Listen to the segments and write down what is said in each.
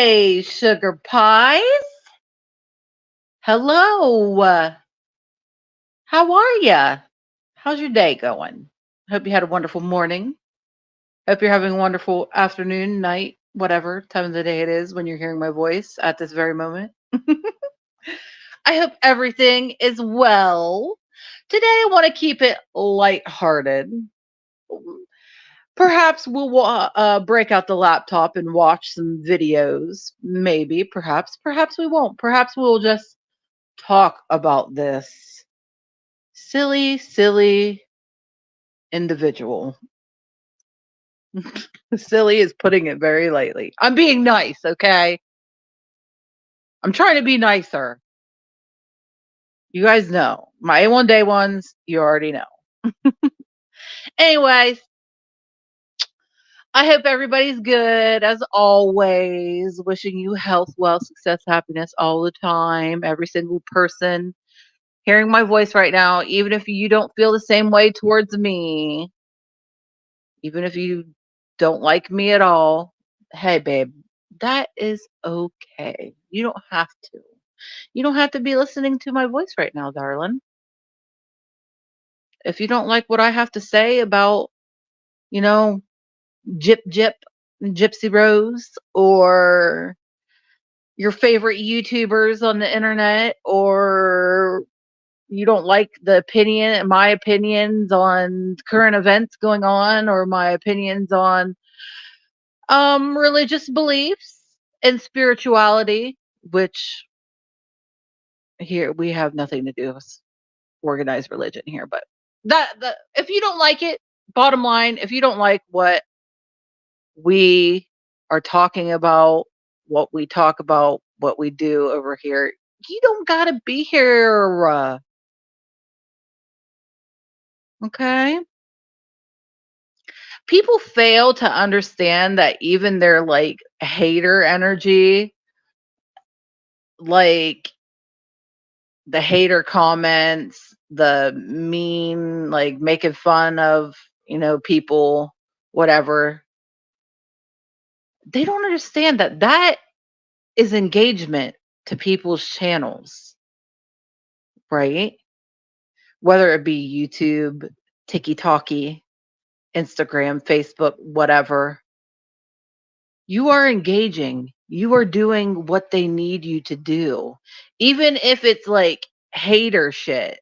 Hey, sugar pies. Hello. How are ya? How's your day going? Hope you had a wonderful morning. Hope you're having a wonderful afternoon, night, whatever time of the day it is when you're hearing my voice at this very moment. I hope everything is well. Today I want to keep it lighthearted. Perhaps we'll break out the laptop and watch some videos. Maybe, perhaps we won't. Perhaps we'll just talk about this silly individual. Silly is putting it very lightly. I'm being nice, okay? I'm trying to be nicer. You guys know. My A1 day ones, you already know. Anyways, I hope everybody's good as always. Wishing you health, wealth, success, happiness all the time. Every single person hearing my voice right now, even if you don't feel the same way towards me, even if you don't like me at all, hey, babe, that is okay. You don't have to. You don't have to be listening to my voice right now, darling. If you don't like what I have to say about, you know, Jip, Gypsy Rose, or your favorite YouTubers on the internet, or you don't like my opinions on current events going on, or my opinions on religious beliefs and spirituality, which here we have nothing to do with organized religion here, but if you don't like it, bottom line, if you don't like what we are talking about, what we talk about, what we do over here, you don't gotta be here. Okay. People fail to understand that even their like hater energy, like the hater comments, the mean, like making fun of, people, whatever, they don't understand that that is engagement to people's channels, right? Whether it be YouTube, TikTok, Instagram, Facebook, whatever, you are engaging. You are doing what they need you to do. Even if it's like hater shit,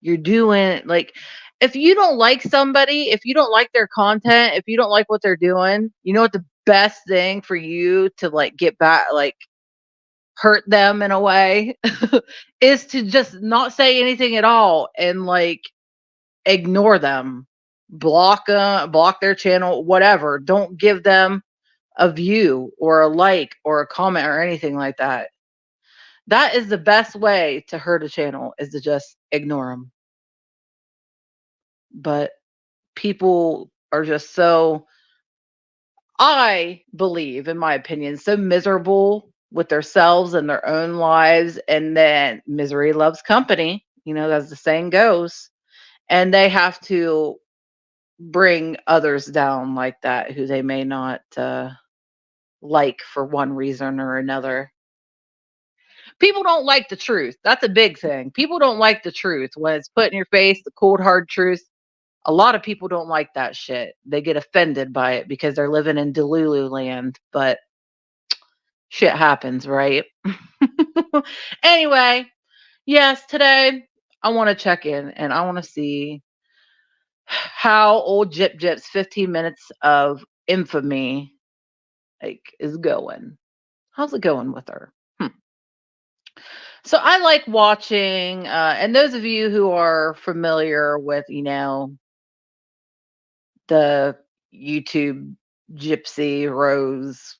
you're doing like, if you don't like somebody, if you don't like their content, if you don't like what they're doing, you know what the best thing for you to like get back, like hurt them in a way, is to just not say anything at all and like ignore them, block their channel, whatever. Don't give them a view or a like or a comment or anything like that. That is the best way to hurt a channel, is to just ignore them. But people are just so, I believe, in my opinion, so miserable with themselves and their own lives. And then misery loves company, as the saying goes. And they have to bring others down like that who they may not like for one reason or another. People don't like the truth. That's a big thing. People don't like the truth when it's put in your face, the cold, hard truth. A lot of people don't like that shit. They get offended by it because they're living in Delulu land, but shit happens, right? Anyway, yes, today I want to check in and I want to see how old Jip's 15 minutes of infamy like is going. How's it going with her? So I like watching, and those of you who are familiar with, the YouTube Gypsy Rose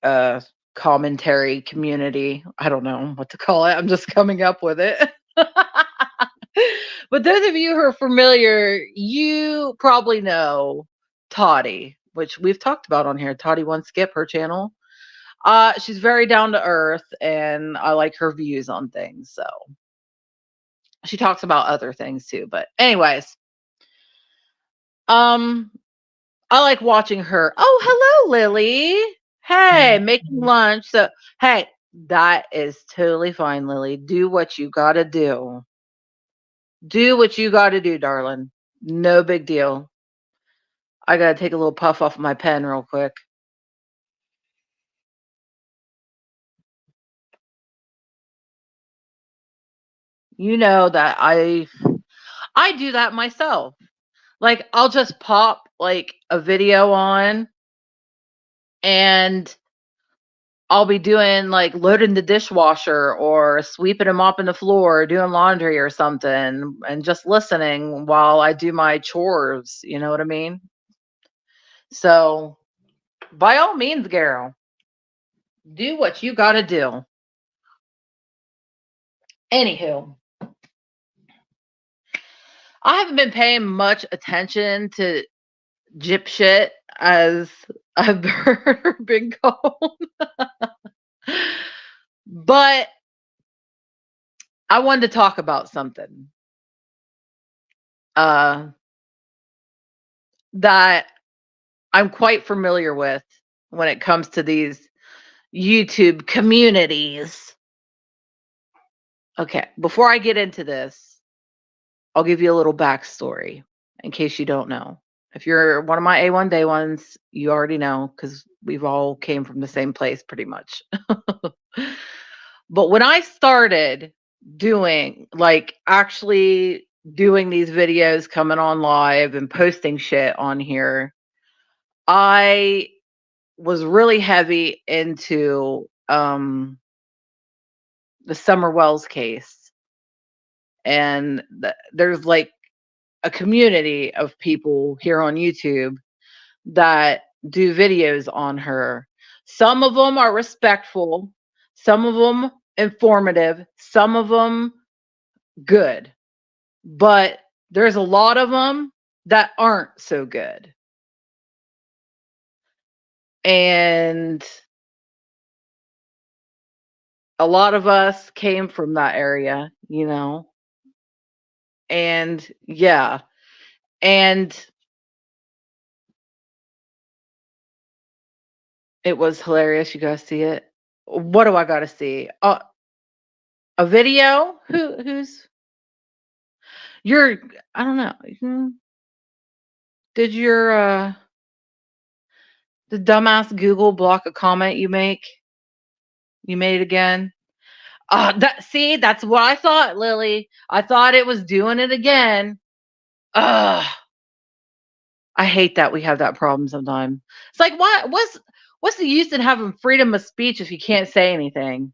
uh, commentary community. I don't know what to call it. I'm just coming up with it. But those of you who are familiar, you probably know Toddy, which we've talked about on here. Toddy One Skip, her channel. She's very down to earth, and I like her views on things. So she talks about other things too. But anyways, um, I like watching her. Oh, hello, Lily. Hey, making lunch. So, hey, that is totally fine, Lily. Do what you gotta do. Do what you gotta do, darling. No big deal. I gotta take a little puff off my pen real quick. You know that I do that myself. Like I'll just pop like a video on and I'll be doing like loading the dishwasher or sweeping and mopping the floor, or doing laundry or something, and just listening while I do my chores. You know what I mean? So, by all means, girl, do what you got to do. Anywho, I haven't been paying much attention to gyp shit as I've been called, but I wanted to talk about something uh, that I'm quite familiar with when it comes to these YouTube communities. Okay, before I get into this, I'll give you a little backstory in case you don't know. If you're one of my A1 day ones, you already know because we've all came from the same place pretty much. But when I started doing, like, actually doing these videos, coming on live and posting shit on here, I was really heavy into the Summer Wells case. And there's like a community of people here on YouTube that do videos on her. Some of them are respectful, some of them informative, some of them good. But there's a lot of them that aren't so good. And a lot of us came from that area, you know. And yeah, and it was hilarious. You guys see it? What do I gotta see? A video? Who's your? I don't know. Did your the dumbass Google block a comment you made again? That see, that's what I thought, Lily. I thought it was doing it again. Ugh, I hate that we have that problem sometimes. It's like, what's the use in having freedom of speech if you can't say anything?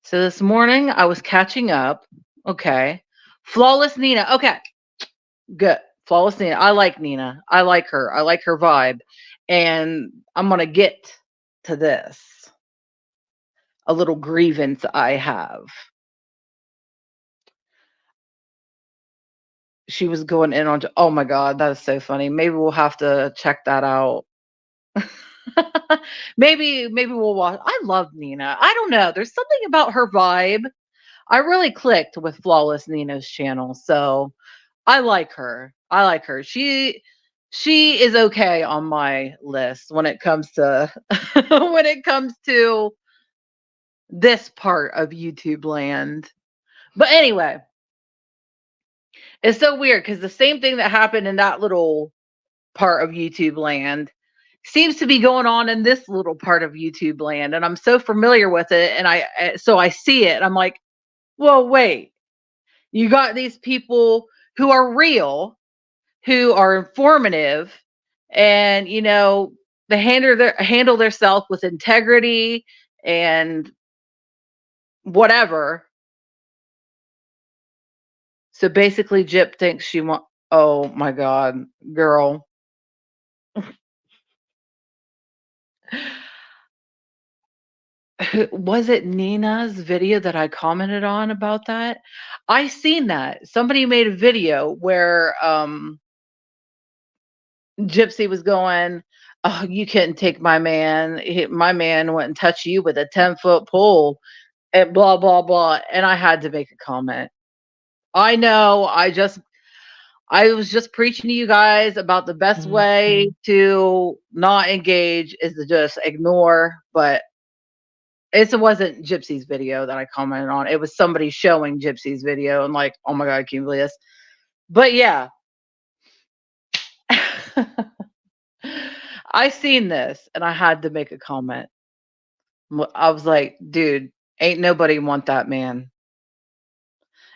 So this morning I was catching up. Okay. Flawless Nina. Okay. Good. Flawless Nina. I like Nina. I like her. I like her vibe. And I'm going to get to this. A little grievance I have. She was going in on, oh my God, that is so funny. Maybe we'll have to check that out. maybe we'll watch. I love Nina. I don't know. There's something about her vibe. I really clicked with Flawless Nina's channel. So I like her. I like her. She is okay on my list when it comes to when it comes to this part of YouTube land. But anyway, it's so weird because the same thing that happened in that little part of YouTube land seems to be going on in this little part of YouTube land, and I'm so familiar with it, and so I see it, and I'm like, well, wait, you got these people who are real, who are informative, and they handle their self with integrity and whatever. So basically, Jip thinks she want. Oh my God, girl. Was it Nina's video that I commented on about that? I seen that. Somebody made a video where Gypsy was going, "Oh, you couldn't take my man. My man wouldn't touch you with a 10-foot pole," and blah blah blah. And I had to make a comment. I know. I was just preaching to you guys about the best way Mhm. to not engage is to just ignore, but it wasn't Gypsy's video that I commented on. It was somebody showing Gypsy's video and like, oh my god, can you believe this? But yeah, I seen this and I had to make a comment. I was like, dude, ain't nobody want that man.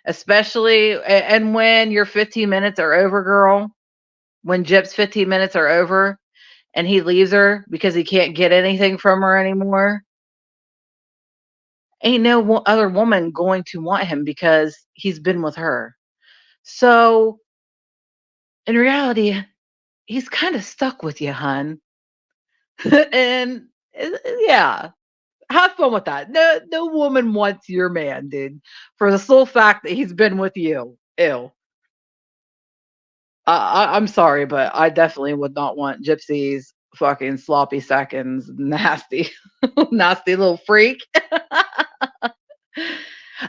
Especially and when your 15 minutes are over, girl, when Gyp's 15 minutes are over and he leaves her because he can't get anything from her anymore, ain't no other woman going to want him because he's been with her. So in reality, he's kind of stuck with you, hun. And yeah, have fun with that. No woman wants your man, dude, for the sole fact that he's been with you. Ew. I'm sorry, but I definitely would not want Gypsy's fucking sloppy seconds, nasty, nasty little freak.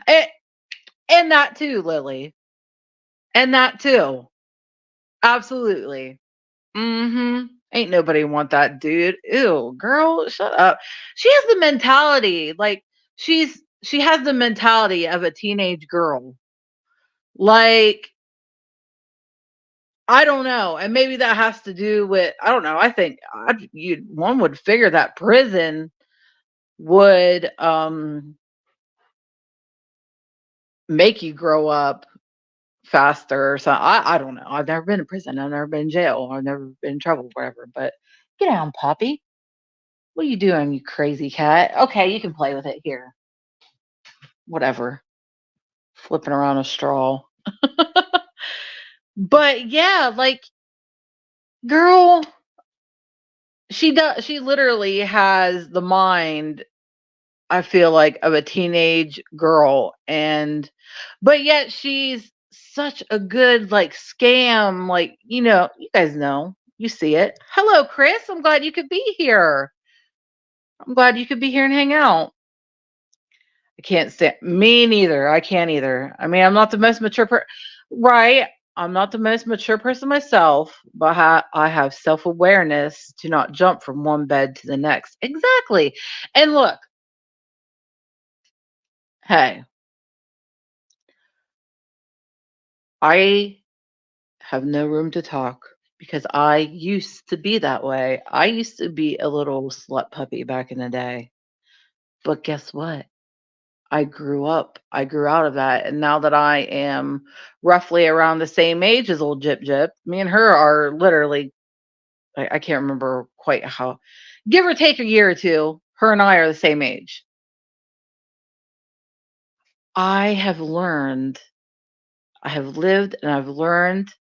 and, and that too, Lily. And that too. Absolutely. Mhm. Ain't nobody want that dude. Ew, girl, shut up. She has the mentality, like she has the mentality of a teenage girl. Like, I don't know, and maybe that has to do with I don't know. I think you one would figure that prison would make you grow up faster or something. I don't know. I've never been in prison. I've never been in jail. I've never been in trouble, whatever. But get down, puppy. What are you doing, you crazy cat? Okay, you can play with it here. Whatever. Flipping around a straw. But yeah, like, girl, she does. She literally has the mind, I feel like, of a teenage girl, and but yet she's such a good like scam. Like, you guys know, you see it. Hello, Chris. I'm glad you could be here. I'm glad you could be here and hang out. I can't stand me neither. I can't either. I mean, I'm not the most mature right? I'm not the most mature person myself, but I have self awareness to not jump from one bed to the next. Exactly. And look, hey, I have no room to talk because I used to be that way. I used to be a little slut puppy back in the day. But guess what? I grew up. I grew out of that. And now that I am roughly around the same age as old Jip Jip, me and her are literally, I can't remember quite how, give or take a year or two, her and I are the same age. I have learned, I have lived and I've learned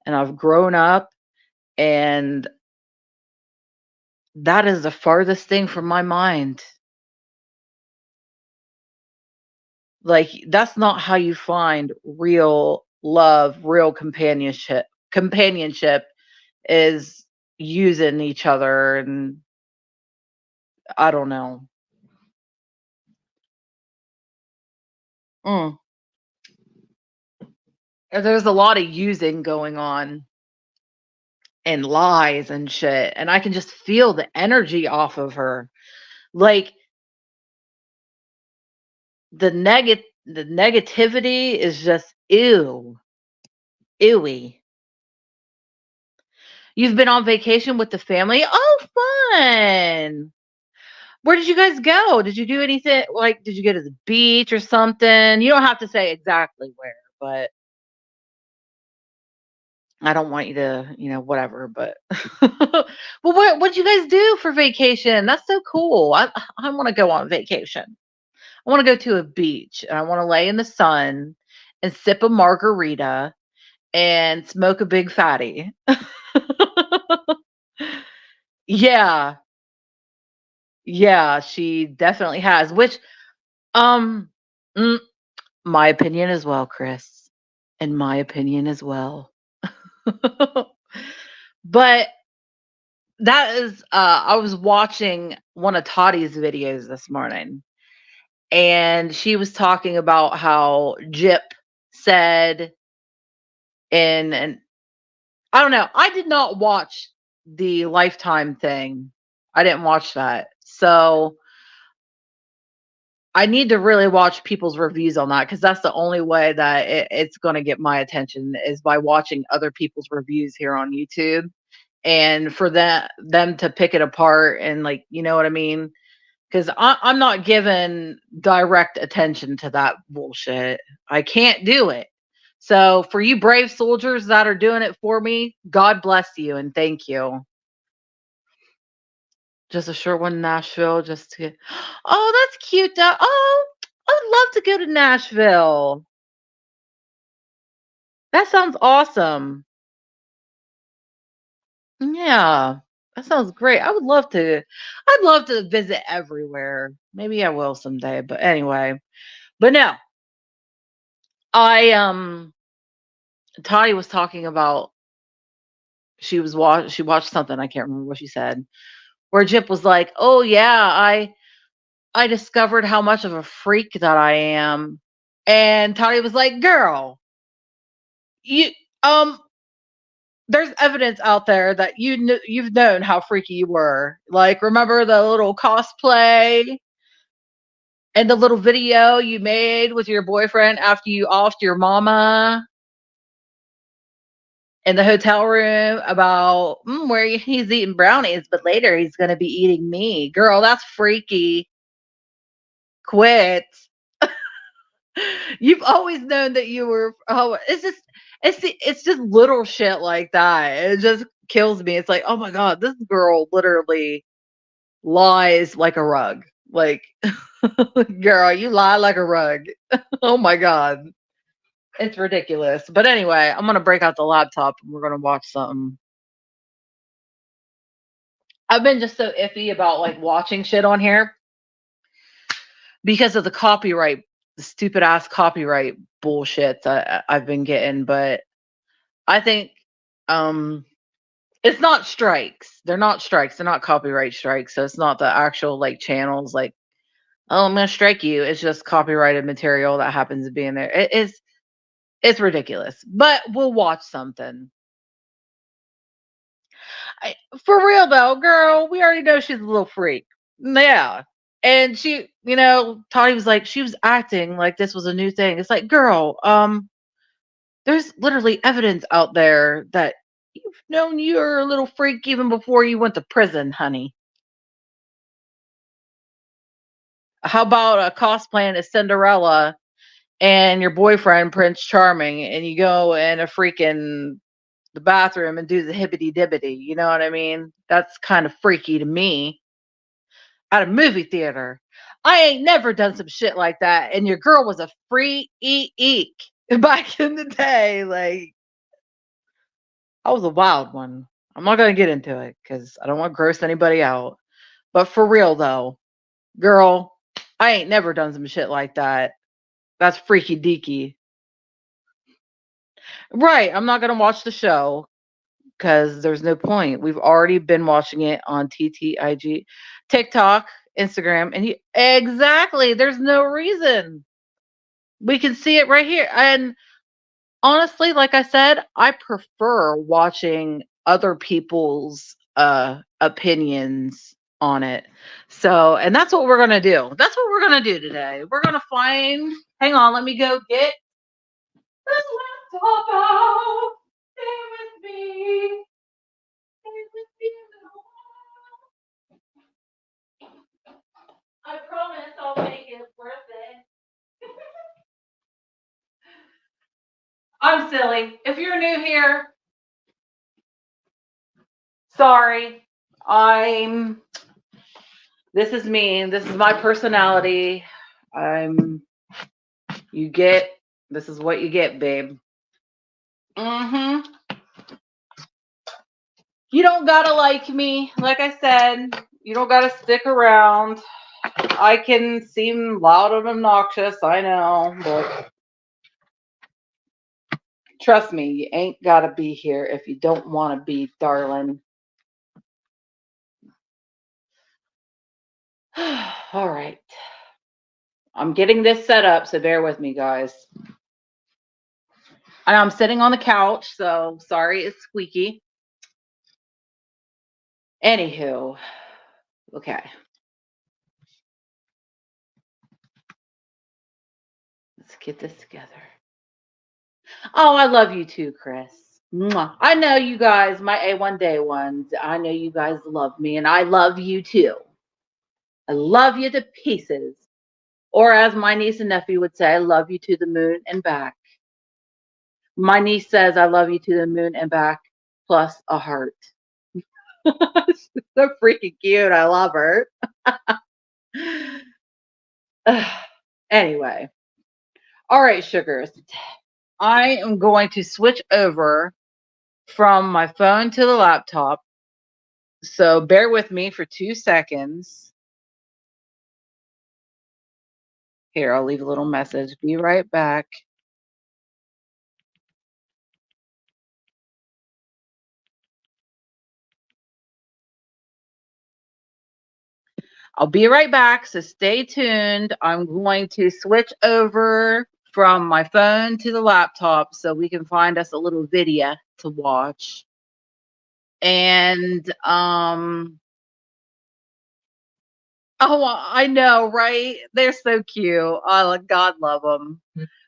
and I've grown up. And that is the farthest thing from my mind. Like, that's not how you find real love, real companionship. Companionship is using each other, and I don't know. Mm. There's a lot of using going on and lies and shit, and I can just feel the energy off of her. Like, the negativity is just ew, ewy. You've been on vacation with the family? Oh, fun. Where did you guys go? Did you do anything? Like, did you go to the beach or something? You don't have to say exactly where, but I don't want you to, whatever. But well, what'd you guys do for vacation? That's so cool. I want to go on vacation. I want to go to a beach and I want to lay in the sun and sip a margarita and smoke a big fatty. Yeah, yeah, she definitely has. Which, um, mm, my opinion as well, Chris. In my opinion as well. But that is I was watching one of Tottie's videos this morning, and she was talking about how Jip said and I don't know. I did not watch the Lifetime thing. I didn't watch that. So I need to really watch people's reviews on that because that's the only way that it's going to get my attention is by watching other people's reviews here on YouTube and for them to pick it apart and like, you know what I mean? Because I'm not giving direct attention to that bullshit. I can't do it. So for you brave soldiers that are doing it for me, God bless you and thank you. Just a short one in Nashville, just to get. Oh, that's cute. Oh, I would love to go to Nashville. That sounds awesome. Yeah, that sounds great. I would love to. I'd love to visit everywhere. Maybe I will someday. But anyway, but no, I. Toddy was talking about she watched something. I can't remember what she said. Where Jip was like, "Oh yeah, I discovered how much of a freak that I am," and Toddy was like, "Girl, you um there's evidence out there that you've known how freaky you were. Like, remember the little cosplay and the little video you made with your boyfriend after you offed your mama in the hotel room about where he's eating brownies, but later he's going to be eating me. Girl, that's freaky. Quit. You've always known that you were. Oh, it's just little shit like that. It just kills me. It's like, oh my god, this girl literally lies like a rug. Like, girl, you lie like a rug. Oh my god, it's ridiculous. But anyway, I'm gonna break out the laptop and we're gonna watch something. I've been just so iffy about like watching shit on here because of the copyright, the stupid ass copyright bullshit that I've been getting. But I think um it's not strikes. They're not strikes. They're not copyright strikes. So it's not the actual like channels like, oh, I'm gonna strike you. It's just copyrighted material that happens to be in there. It's ridiculous. But we'll watch something. I, for real though, girl, we already know she's a little freak. Yeah. And she, Toddy was like, she was acting like this was a new thing. It's like, girl, there's literally evidence out there that you've known you're a little freak even before you went to prison, honey. How about a cosplaying as Cinderella and your boyfriend Prince Charming, and you go in a freaking the bathroom and do the hibbity dibbity? You know what I mean? That's kind of freaky to me. At a movie theater, I ain't never done some shit like that. And your girl was a free eek back in the day. Like, I was a wild one. I'm not gonna get into it because I don't want to gross anybody out. But for real though, girl, I ain't never done some shit like that. That's freaky deaky. Right. I'm not gonna watch the show because there's no point. We've already been watching it on TTIG, TikTok, Instagram, and exactly. There's no reason. We can see it right here. And honestly, like I said, I prefer watching other people's opinions on it. So, and that's what we're gonna do. That's what we're gonna do today. We're gonna find. Hang on, let me go get this laptop out. Stay with me. Stay with me a little while. I promise I'll make it worth it. I'm silly. If you're new here, sorry. I'm This is me. This is my personality. I'm you get this is what you get, babe. Mhm. You don't gotta like me. Like I said, you don't gotta stick around. I can seem loud and obnoxious, I know, but trust me, you ain't gotta be here if you don't want to be, darling. All right. I'm getting this set up, so bear with me, guys. I'm sitting on the couch, so sorry it's squeaky. Anywho, okay, let's get this together. Oh, I love you too, Chris. Mwah. I know you guys, my A1 day ones. I know you guys love me, and I love you too. I love you to pieces. Or as my niece and nephew would say, I love you to the moon and back. My niece says, I love you to the moon and back, plus a heart. She's so freaking cute. I love her. Anyway, all right, sugars. I am going to switch over from my phone to the laptop. So bear with me for 2 seconds. Here, I'll leave a little message. Be right back. I'll be right back. So stay tuned. I'm going to switch over from my phone to the laptop so we can find us a little video to watch. And oh, I know, right? They're so cute. Oh, God love them.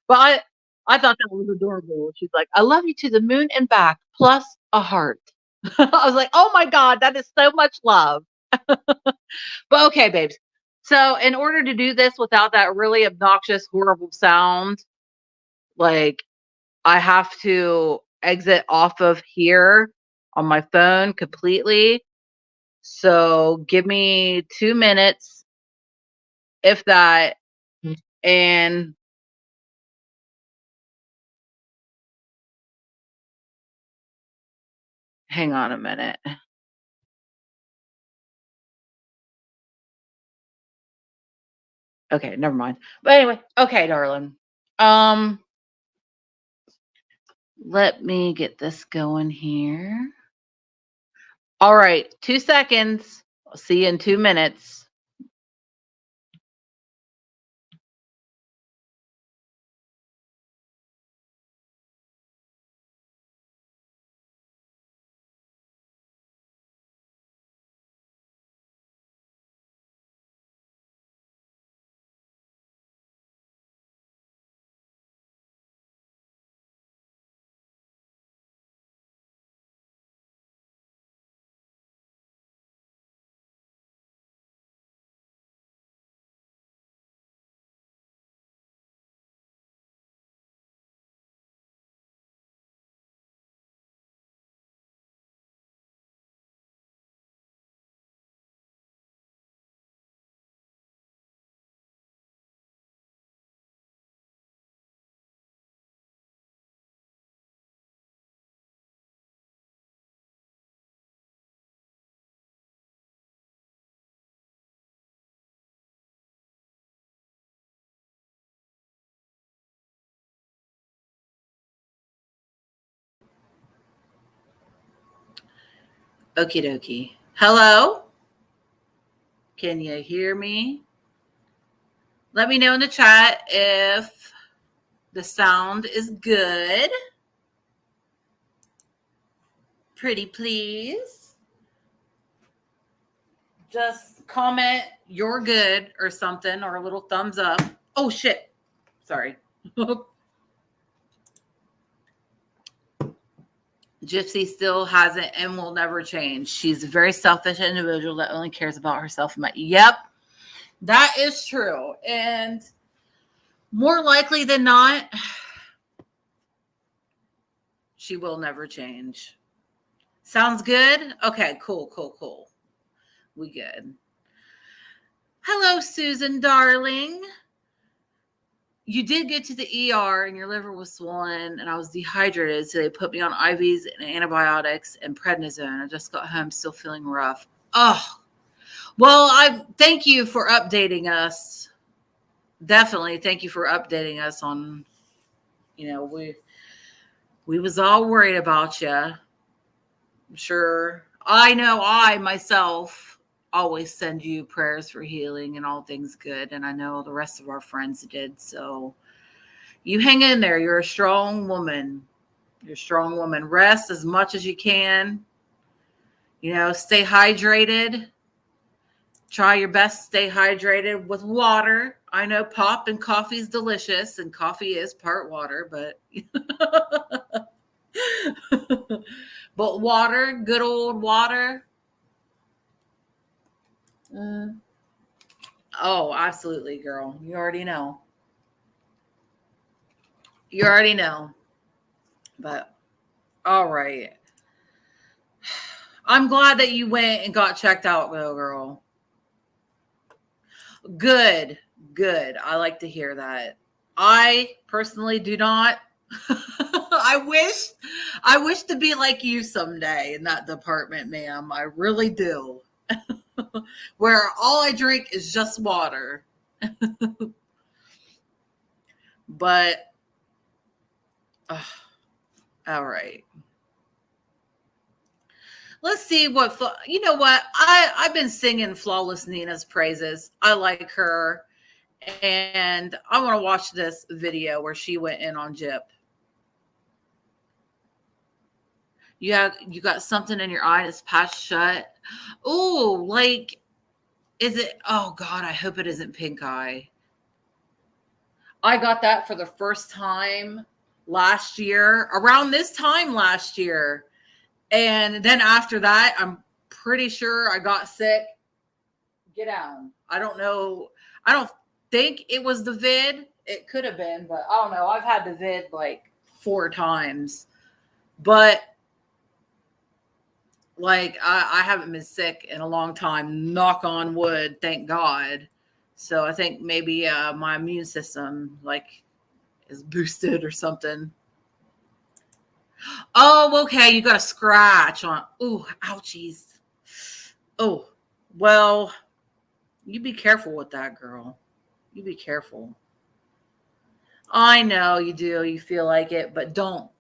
But I thought that was adorable. She's like, I love you to the moon and back, plus a heart. I was like, oh my God, that is so much love. But okay, babes. So in order to do this without that really obnoxious, horrible sound, like I have to exit off of here on my phone completely. So give me 2 minutes, if that, and hang on a minute. Okay, never mind. But anyway, okay, darling. Um, let me get this going here. All right, 2 seconds. I'll see you in 2 minutes. Okie dokie. Hello? Can you hear me? Let me know in the chat if the sound is good. Pretty please. Just comment you're good or something, or a little thumbs up. Oh shit. Sorry. Gypsy still hasn't and will never change. She's a very selfish individual that only cares about herself. Yep, that is true. And more likely than not, she will never change. Sounds good? Okay, cool. We good. Hello, Susan, darling. You did get to the ER and your liver was swollen and I was dehydrated. So they put me on IVs and antibiotics and prednisone. I just got home still feeling rough. Oh, well, I thank you for updating us. Definitely. Thank you for updating us on, we was all worried about you. I'm sure. I know I myself always send you prayers for healing and all things good. And I know the rest of our friends did. So You hang in there. You're a strong woman. You're a strong woman. Rest as much as you can. Stay hydrated. Try your best to stay hydrated with water. I know pop and coffee is delicious, and coffee is part water, but but water, good old water. Oh, absolutely, girl. You already know. You already know. But all right. I'm glad that you went and got checked out, little girl. Good. Good. I like to hear that. I personally do not. I wish to be like you someday in that department, ma'am. I really do. Where all I drink is just water. But all right. Let's see what you know what I've been singing Flawless Nina's praises. I like her, and I want to watch this video where she went in on Gyp. You got something in your eye that's passed shut. Oh, like, is it? Oh God, I hope it isn't pink eye. I got that for the first time last year, around this time last year. And then after that, I'm pretty sure I got sick. Get down. I don't know. I don't think it was the vid. It could have been, but I don't know. I've had the vid like 4 times. But like I haven't been sick in a long time. Knock on wood, thank God. So I think maybe my immune system like is boosted or something. Oh, okay. You got a scratch on. Ooh, ouchies. Oh, well, you be careful with that, girl. You be careful. I know you do. You feel like it, but don't.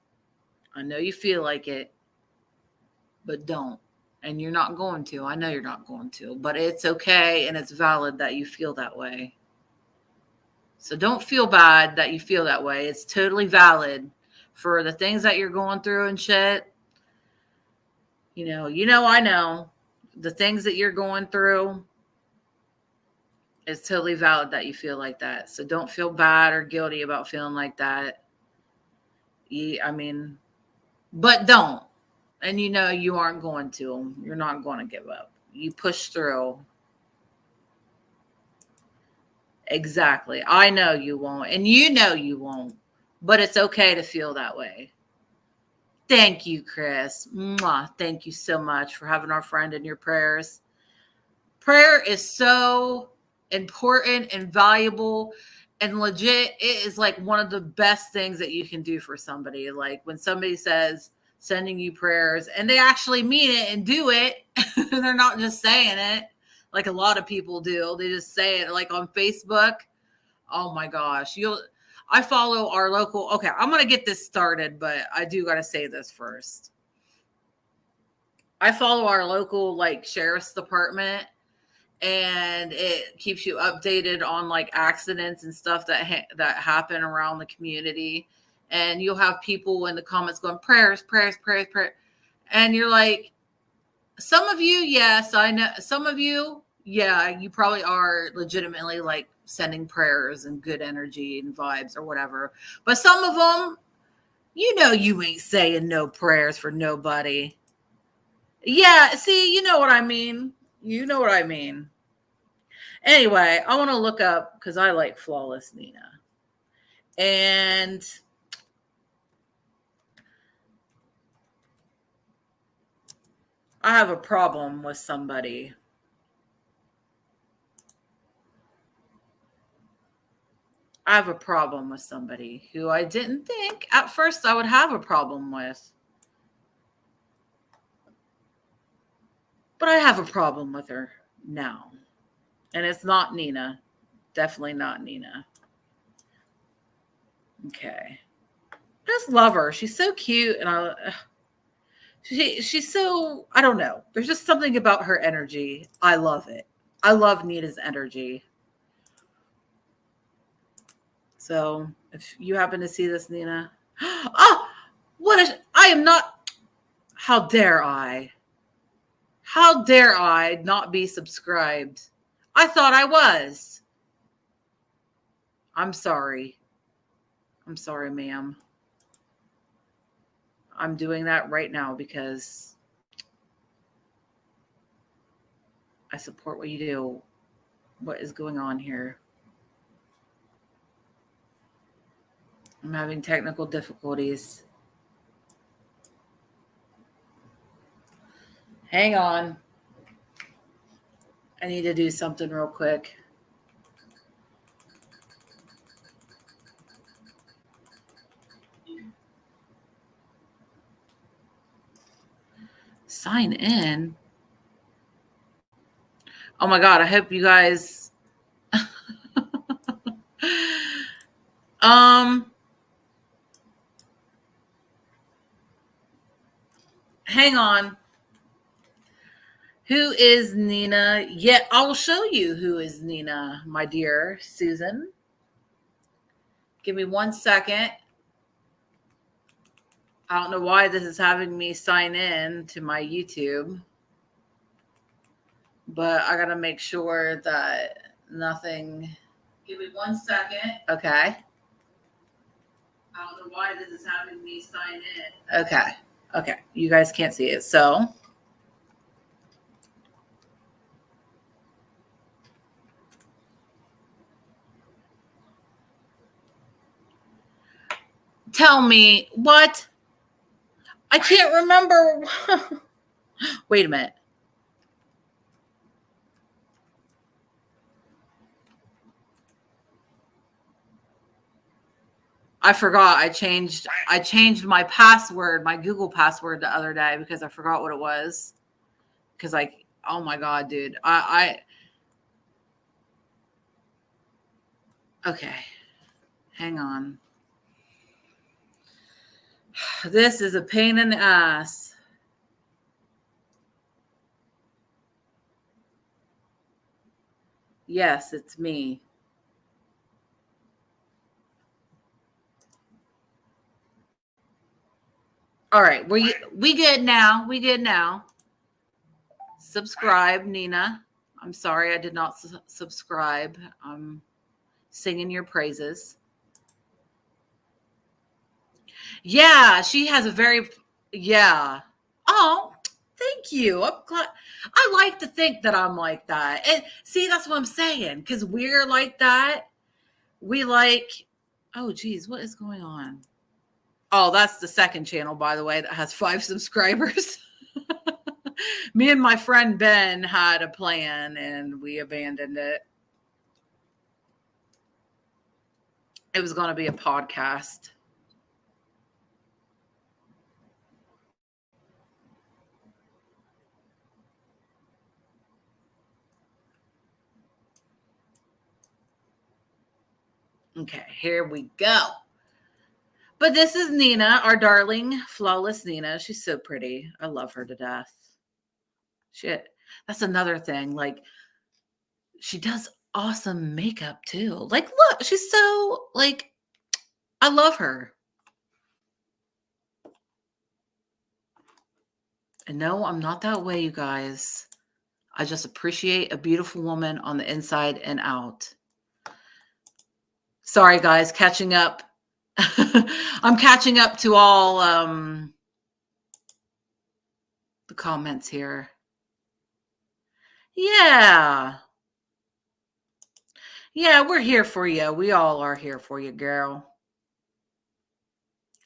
I know you feel like it, but don't. And you're not going to. I know you're not going to, but it's okay and it's valid that you feel that way. So don't feel bad that you feel that way. It's totally valid for the things that you're going through and shit. I know the things that you're going through. It's totally valid that you feel like that. So don't feel bad or guilty about feeling like that. But don't. And you aren't going to. You're not going to give up. You push through. Exactly. I know you won't. And you won't. But it's okay to feel that way. Thank you, Chris. Mwah. Thank you so much for having our friend in your prayers. Prayer is so important and valuable and legit. It is like one of the best things that you can do for somebody. Like when somebody says sending you prayers and they actually mean it and do it. They're not just saying it like a lot of people do. They just say it like on Facebook. Oh my gosh. I follow our local. Okay, I'm going to get this started, but I do got to say this first. I follow our local like sheriff's department, and it keeps you updated on like accidents and stuff that happen around the community. And you'll have people in the comments going prayers, prayers, prayers, prayers. And you're like, some of you, yes, I know. Some of you, yeah, you probably are legitimately like sending prayers and good energy and vibes or whatever. But some of them, you ain't saying no prayers for nobody. Yeah, see, you know what I mean. You know what I mean. Anyway, I want to look up because I like Flawless Nina. And I have a problem with somebody. I have a problem with somebody who I didn't think at first I would have a problem with. But I have a problem with her now. And it's not Nina. Definitely not Nina. Okay. Just love her. She's so cute. And she's so, I don't know. There's just something about her energy. I love it. I love Nina's energy. So if you happen to see this, Nina, oh, I am not, how dare I? How dare I not be subscribed? I thought I was. I'm sorry. I'm sorry, ma'am. I'm doing that right now because I support what you do. What is going on here? I'm having technical difficulties. Hang on. I need to do something real quick. Sign in. Oh my God, I hope you guys hang on. Who is Nina? Yeah, I'll show you who is Nina, my dear Susan. Give me 1 second. I don't know why this is having me sign in to my YouTube, but I got to make sure that nothing. Give me 1 second. Okay. I don't know why this is having me sign in. Okay. Okay. You guys can't see it. So tell me what? I can't remember. Wait a minute. I forgot. I changed my password, my Google password the other day because I forgot what it was. Because oh my God, dude. Okay. Hang on. This is a pain in the ass. Yes, it's me. All right, we good now. We good now. Subscribe, Nina. I'm sorry I did not subscribe. I'm singing your praises. Yeah, she has a very, yeah. Oh, thank you. I'm glad. I like to think that I'm like that. And see, that's what I'm saying. Because we're like that. We like, oh, geez, what is going on? Oh, that's the second channel, by the way, that has 5 subscribers. Me and my friend Ben had a plan and we abandoned it. It was going to be a podcast. Okay, here we go. But this is Nina, our darling, flawless Nina. She's so pretty. I love her to death. Shit. That's another thing. Like, she does awesome makeup too. Like, look, she's so, like, I love her. And no, I'm not that way, you guys. I just appreciate a beautiful woman on the inside and out. Sorry, guys, catching up. I'm catching up to all the comments here. Yeah. Yeah, we're here for you. We all are here for you, girl.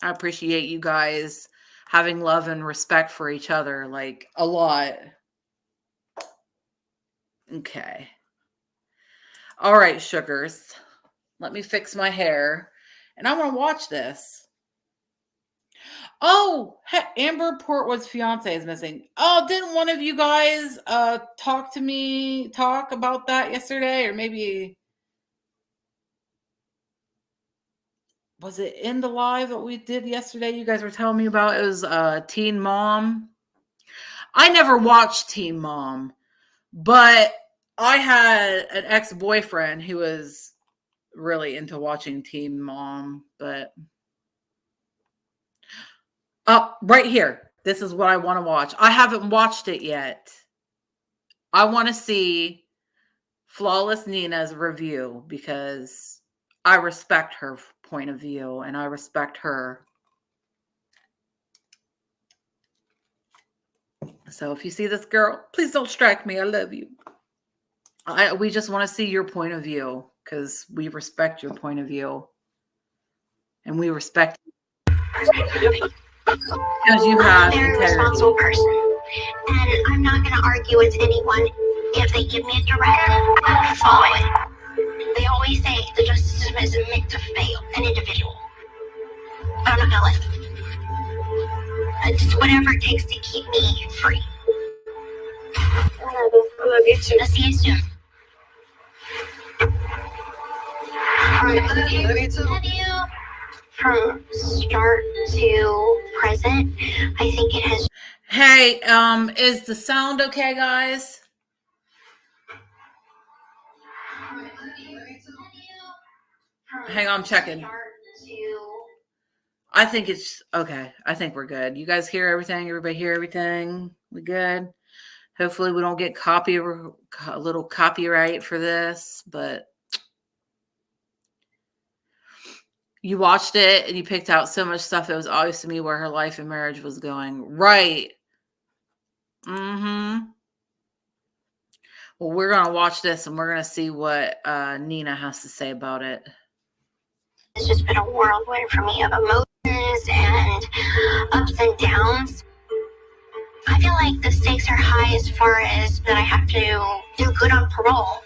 I appreciate you guys having love and respect for each other, like, a lot. Okay. All right, sugars. Let me fix my hair. And I want to watch this. Oh, Amber Portwood's fiance is missing. Oh, didn't one of you guys talk about that yesterday? Or maybe was it in the live that we did yesterday? You guys were telling me about it was Teen Mom. I never watched Teen Mom, but I had an ex-boyfriend who was really into watching Teen Mom, but oh, right here. This is what I want to watch. I haven't watched it yet. I want to see Flawless Nina's review because I respect her point of view and I respect her. So if you see this girl, please don't strike me. I love you. We just want to see your point of view because we respect your point of view. And we respect because you have I'm a very responsible person. And I'm not going to argue with anyone. If they give me a directive, I will follow it. They always say the justice system isn't meant to fail an individual. But I'm not going to listen. It's whatever it takes to keep me free. I love you too. I'll see you soon. Love you too. Love you. From start to present, I think it has. Hey, is the sound okay, guys? Hang on, I'm checking. I think it's okay. I think we're good. You guys hear everything? Everybody hear everything? We good? Hopefully we don't get a little copyright for this, but you watched it and you picked out so much stuff that was obvious to me where her life and marriage was going. Right. Mm-hmm. Well, we're going to watch this and we're going to see what Nina has to say about it. It's just been a whirlwind for me of emotions and ups and downs. I feel like the stakes are high as far as that I have to do good on parole.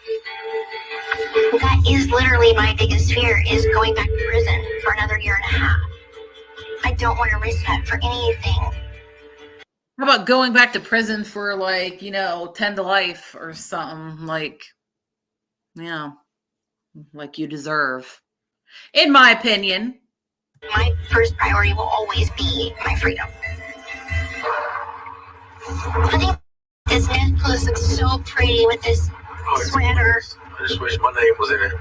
That is literally my biggest fear, is going back to prison for another year and a half. I don't want to risk that for anything. How about going back to prison for 10 to life or something like you deserve, in my opinion. My first priority will always be my freedom. I think this necklace looks so pretty with this sweater. I just wish my name was in it.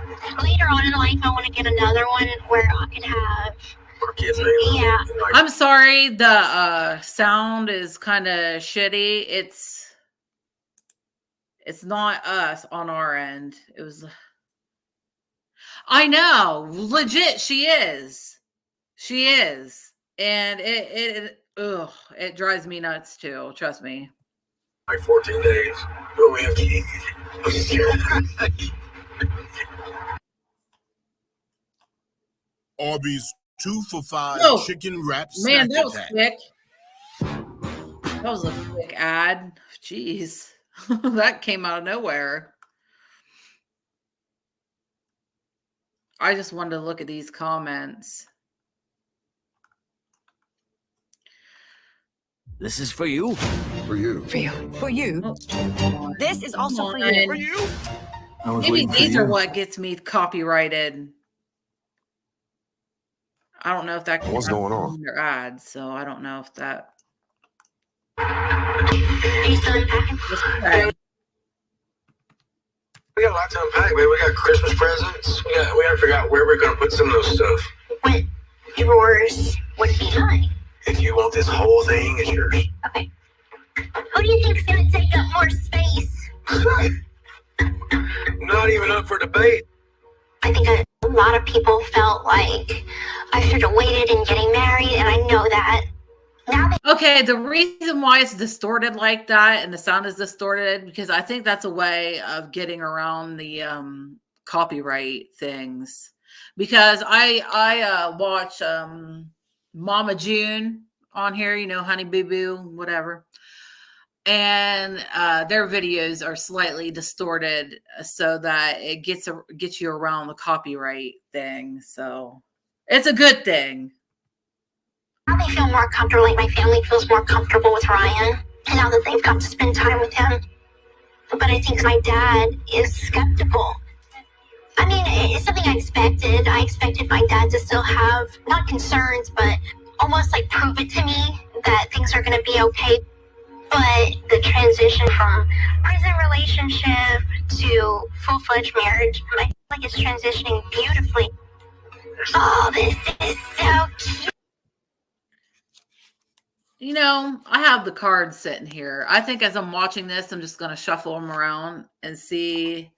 Later on in life, I want to get another one where I can have our kids' names. Yeah. I'm sorry, the sound is kind of shitty. It's not us on our end. It was. I know, legit. She is, and it drives me nuts too. Trust me. Like 14 days. Oh, we have kids. Arby's 2 for $5 chicken wraps. Man, that was quick. That was a quick ad. Jeez, that came out of nowhere. I just wanted to look at these comments. This is for you. For you. For you. For you. Oh, this is also for you. For you. Maybe these are what gets me copyrighted. I don't know if that. What's going on? Their ads, so I don't know if that. We got a lot to unpack, man. We got Christmas presents. We got to figure out where we're gonna put some of those stuff. What drawers would be mine? If you want this whole thing, it's yours. Okay. Who do you think's gonna take up more space? Not even up for debate. I think a lot of people felt like I should have waited in getting married, and I know that. Okay, the reason why it's distorted like that and the sound is distorted because I think that's a way of getting around the copyright things. Because I watch Mama June on here, Honey Boo Boo, whatever. And their videos are slightly distorted so that it gets you around the copyright thing. So it's a good thing. Now they feel more comfortable, like my family feels more comfortable with Ryan, and now that they've got to spend time with him. But I think my dad is skeptical. I mean, it's something I expected. I expected my dad to still have, not concerns, but almost like prove it to me that things are going to be okay. But the transition from prison relationship to full-fledged marriage, I feel like it's transitioning beautifully. Oh, this is so cute. You know, I have the cards sitting here. I think as I'm watching this, I'm just going to shuffle them around and see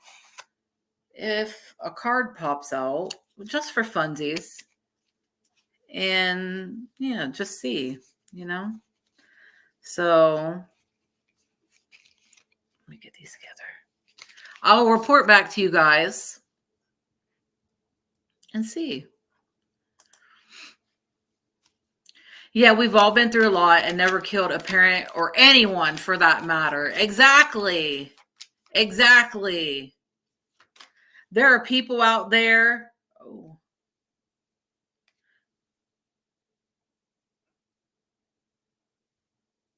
if a card pops out just for funsies. And, yeah, just see, you know. So, let me get these together. I'll report back to you guys and see. Yeah, we've all been through a lot and never killed a parent or anyone for that matter. Exactly. Exactly. There are people out there. Oh.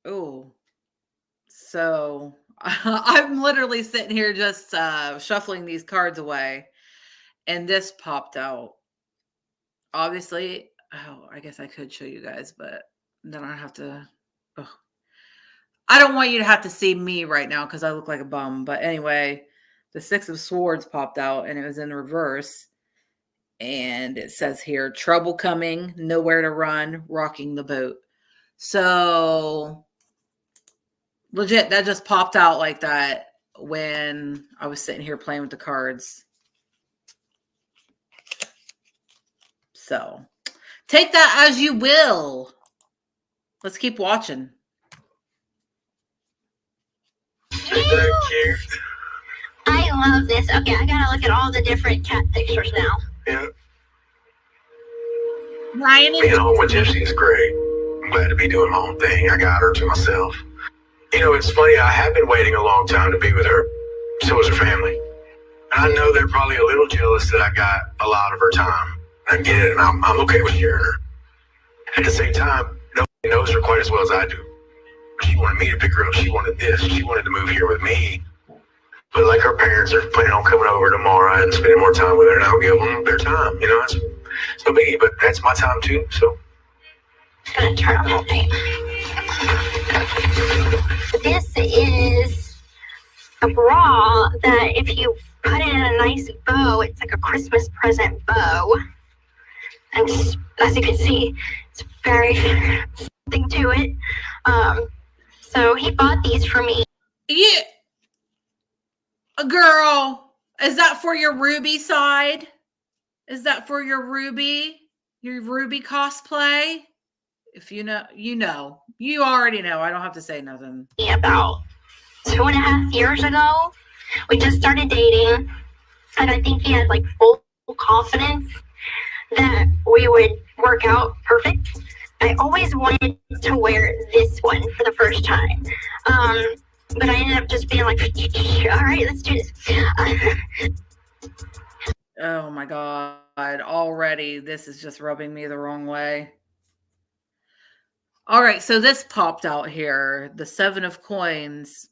Oh. So I'm literally sitting here just shuffling these cards away. And this popped out. Obviously, I guess I could show you guys, but then I have to. Oh. I don't want you to have to see me right now because I look like a bum. But anyway, the Six of Swords popped out and it was in reverse. And it says here, trouble coming, nowhere to run, rocking the boat. So legit, that just popped out like that when I was sitting here playing with the cards. So take that as you will. Let's keep watching. Is that cute? I love this. Okay, I gotta look at all the different cat pictures now. Yeah. Ryan and Being home with Gypsy is great. I'm glad to be doing my own thing. I got her to myself. You know, it's funny, I have been waiting a long time to be with her. So is her family. And I know they're probably a little jealous that I got a lot of her time. I get it, and I'm okay with sharing her. At the same time, nobody knows her quite as well as I do. She wanted me to pick her up. She wanted this. She wanted to move here with me. But like her parents are planning on coming over tomorrow and spending more time with her, and I'll give them their time. You know, it's no biggie, but that's my time too. So Just gonna turn on that thing. This is a bra that if you put it in a nice bow, it's like a Christmas present bow. And as you can see, it's very something to it. So he bought these for me. yeah, girl, is that for your Ruby side? Is that for your Ruby cosplay? If you know, you know. You already know. I don't have to say nothing. About 2.5 years ago, we just started dating, and I think he had like full confidence that we would work out perfect. I always wanted to wear this one for the first time, but I ended up just being like, all right, let's do this. Oh my God. Already, this is just rubbing me the wrong way. All right, so this popped out here. The Seven of Coins.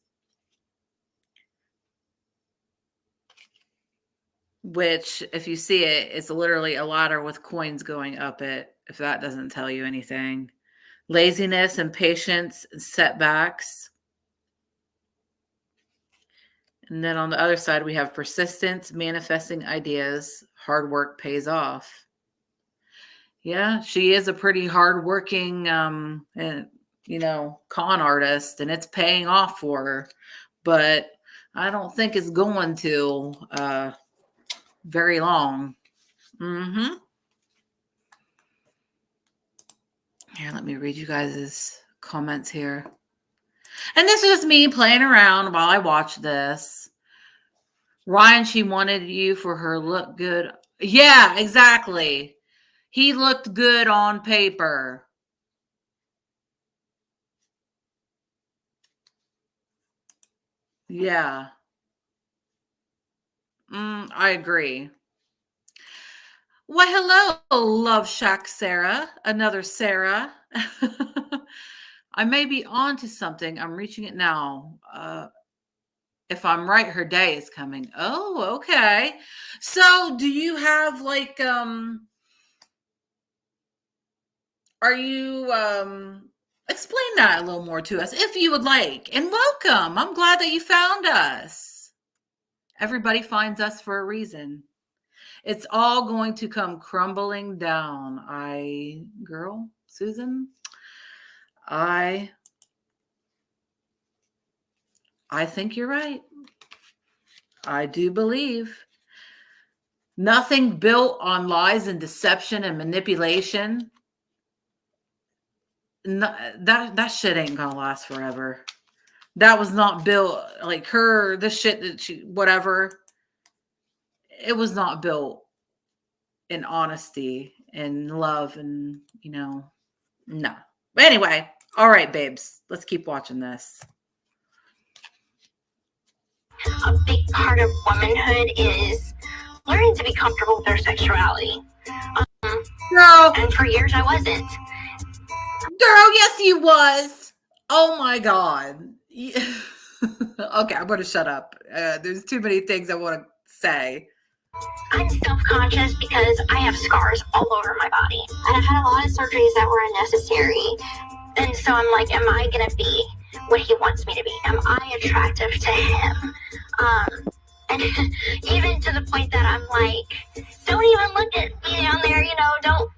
Which, if you see it, it's literally a ladder with coins going up it, if that doesn't tell you anything. Laziness, impatience, and setbacks. And then on the other side, we have persistence, manifesting ideas, hard work pays off. Yeah, she is a pretty hardworking, con artist, and it's paying off for her. But I don't think it's going to very long. Mm-hmm. Here, let me read you guys' comments here. And this is just me playing around while I watch this. Ryan, she wanted you for her look good. Yeah, exactly. He looked good on paper. Yeah. I agree. Well, hello, Love Shack Sarah. Another Sarah. I may be on to something. I'm reaching it now. If I'm right, her day is coming. Oh, okay. So do you have like, are you explain that a little more to us if you would like. And welcome. I'm glad that you found us. Everybody finds us for a reason. It's all going to come crumbling down. Girl, Susan, I think you're right. I do believe nothing built on lies and deception and manipulation. No, that shit ain't gonna last forever. That was not built like her, the shit that she, whatever. It was not built in honesty and love and, no. But anyway, all right, babes, let's keep watching this. A big part of womanhood is learning to be comfortable with their sexuality. Girl. And for years I wasn't. Girl, yes, you was. Oh my God. Okay, I'm going to shut up. There's too many things I want to say. I'm self-conscious because I have scars all over my body. And I've had a lot of surgeries that were unnecessary. And so I'm like, am I going to be what he wants me to be? Am I attractive to him? And even to the point that I'm like, don't even look at me down there, don't.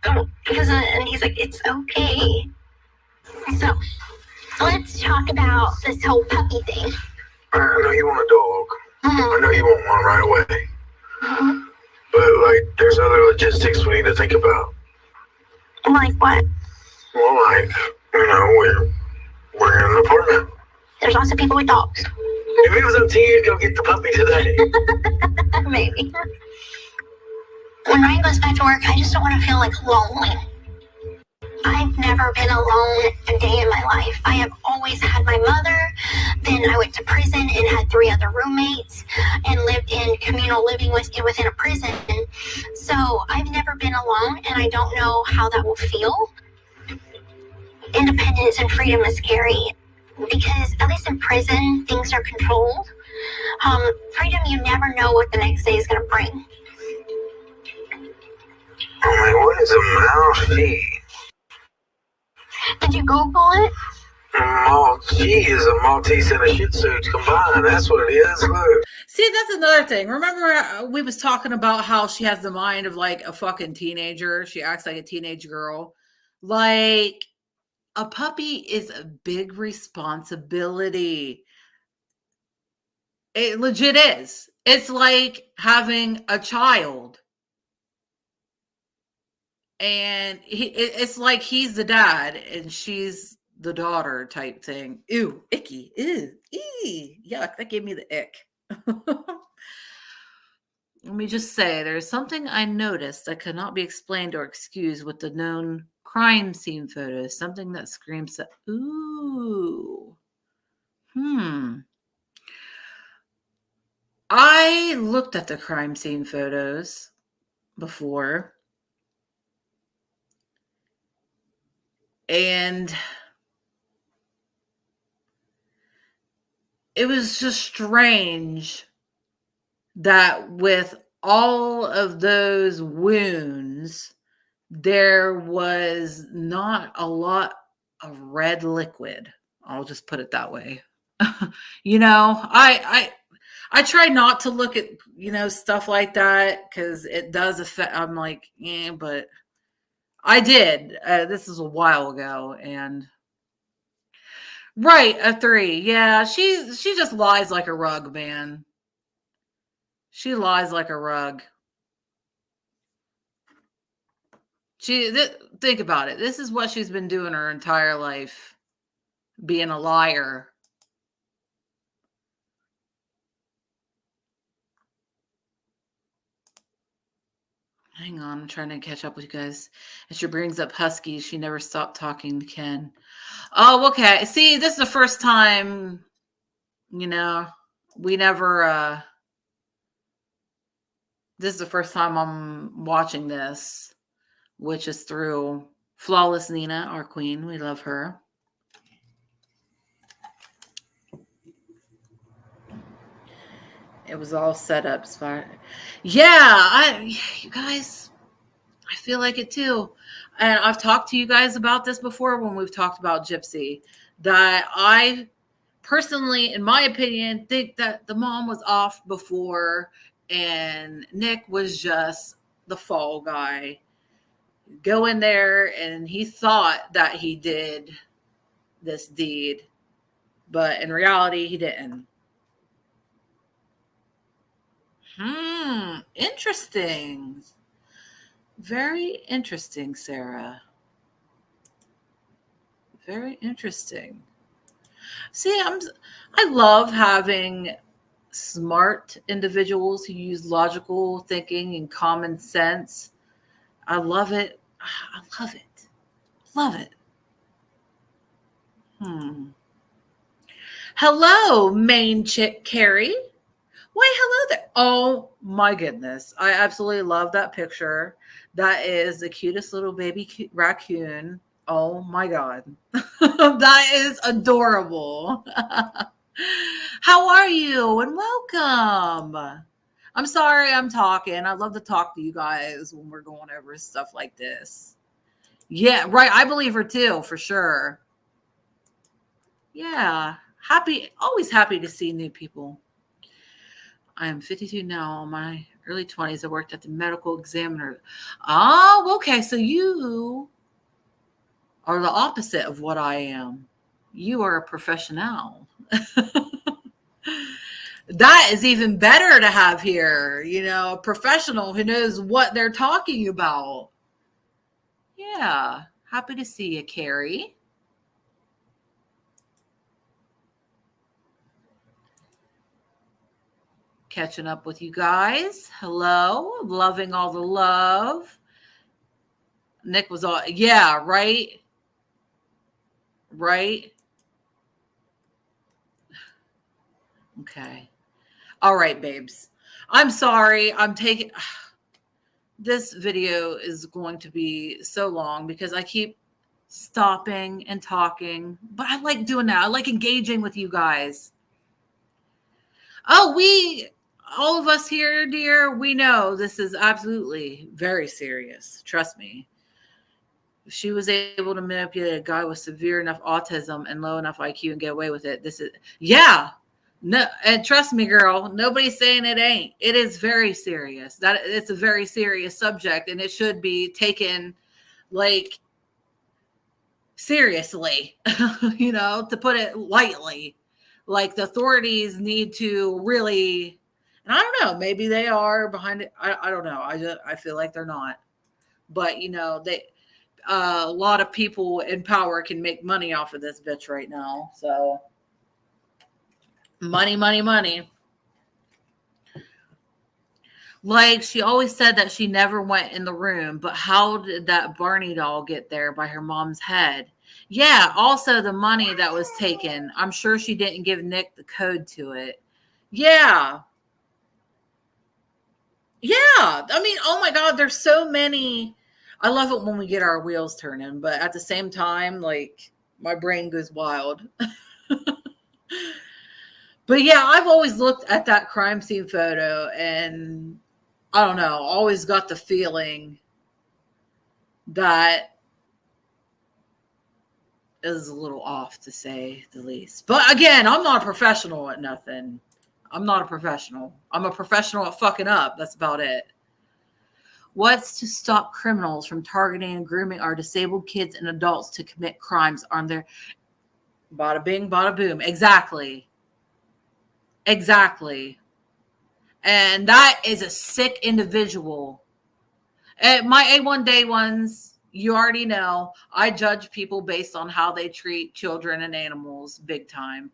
Because, and he's like, it's okay. So, let's talk about this whole puppy thing. I know you want a dog. Mm-hmm. I know you want one right away. Mm-hmm. But, there's other logistics we need to think about. Like what? Well, we're in an apartment. There's lots of people with dogs. If it was up to you, go get the puppy today. Maybe. When Ryan goes back to work, I just don't want to feel lonely. I've never been alone a day in my life. I have always had my mother. Then I went to prison and had 3 other roommates and lived in communal living within a prison. So I've never been alone, and I don't know how that will feel. Independence and freedom is scary because at least in prison, things are controlled. Freedom, you never know what the next day is going to bring. What is a Maltese? Did you Google it? Maltese is a Maltese and a Shih Tzu combined. That's what it is. Look. See, that's another thing. Remember we was talking about how she has the mind of a fucking teenager. She acts like a teenage girl. A puppy is a big responsibility. It legit is. It's like having a child. And it's like he's the dad and she's the daughter type thing. Ew, icky. Ew, yuck, that gave me the ick. Let me just say, there's something I noticed that cannot be explained or excused with the known crime scene photos. Something that screams that, ooh. I looked at the crime scene photos before. And it was just strange that with all of those wounds, there was not a lot of red liquid. I'll just put it that way. I try not to look at, stuff like that because it does affect, I'm like, but I did. This is a while ago, and right, a 3. Yeah, she just lies like a rug, man. She lies like a rug. Think about it. This is what she's been doing her entire life, being a liar. Hang on, I'm trying to catch up with you guys. And she brings up Husky. She never stopped talking to Ken. Oh, okay. See, this is the first time, we never, this is the first time I'm watching this, which is through Flawless Nina, our queen. We love her. It was all set up. Yeah, you guys, I feel like it too. And I've talked to you guys about this before when we've talked about Gypsy, that I personally, in my opinion, think that the mom was off before and Nick was just the fall guy. Go in there and he thought that he did this deed, but in reality, he didn't. Interesting. Very interesting, Sarah. Very interesting. See, I love having smart individuals who use logical thinking and common sense. I love it. I love it. Love it. Hello, main chick Carrie. Why, hello there. Oh my goodness. I absolutely love that picture. That is the cutest little baby raccoon. Oh my God. That is adorable. How are you? And welcome. I'm sorry I'm talking. I love to talk to you guys when we're going over stuff like this. Yeah, right. I believe her too, for sure. Yeah. Always happy to see new people. I am 52 now. In my early 20s, I worked at the medical examiner. Oh, okay. So you are the opposite of what I am. You are a professional. That is even better to have here. A professional who knows what they're talking about. Yeah. Happy to see you, Carrie. Catching up with you guys. Hello. Loving all the love. Nick was all, yeah, right? Right? Okay. All right, babes. I'm sorry. This video is going to be so long because I keep stopping and talking, but I like doing that. I like engaging with you guys. Oh, all of us here, dear, we know this is absolutely very serious. Trust me. If she was able to manipulate a guy with severe enough autism and low enough IQ and get away with it, yeah. No, and trust me, girl, nobody's saying it ain't. It is very serious. It's a very serious subject, and it should be taken like seriously, to put it lightly. Like the authorities need to really, and I don't know, maybe they are behind it. I don't know. I feel like they're not. But a lot of people in power can make money off of this bitch right now. So money, money, money. Like she always said that she never went in the room, but how did that Barney doll get there by her mom's head? Yeah, also the money that was taken. I'm sure she didn't give Nick the code to it. Yeah. Yeah. I mean, oh my God, there's so many. I love it when we get our wheels turning, but at the same time, like my brain goes wild. But yeah, I've always looked at that crime scene photo and I don't know, always got the feeling that is a little off, to say the least. But again, I'm not a professional at nothing. I'm not a professional. I'm a professional at fucking up. That's about it. What's to stop criminals from targeting and grooming our disabled kids and adults to commit crimes on their bada bing, bada boom. Exactly. Exactly. And that is a sick individual. My A1 day ones, you already know, I judge people based on how they treat children and animals big time.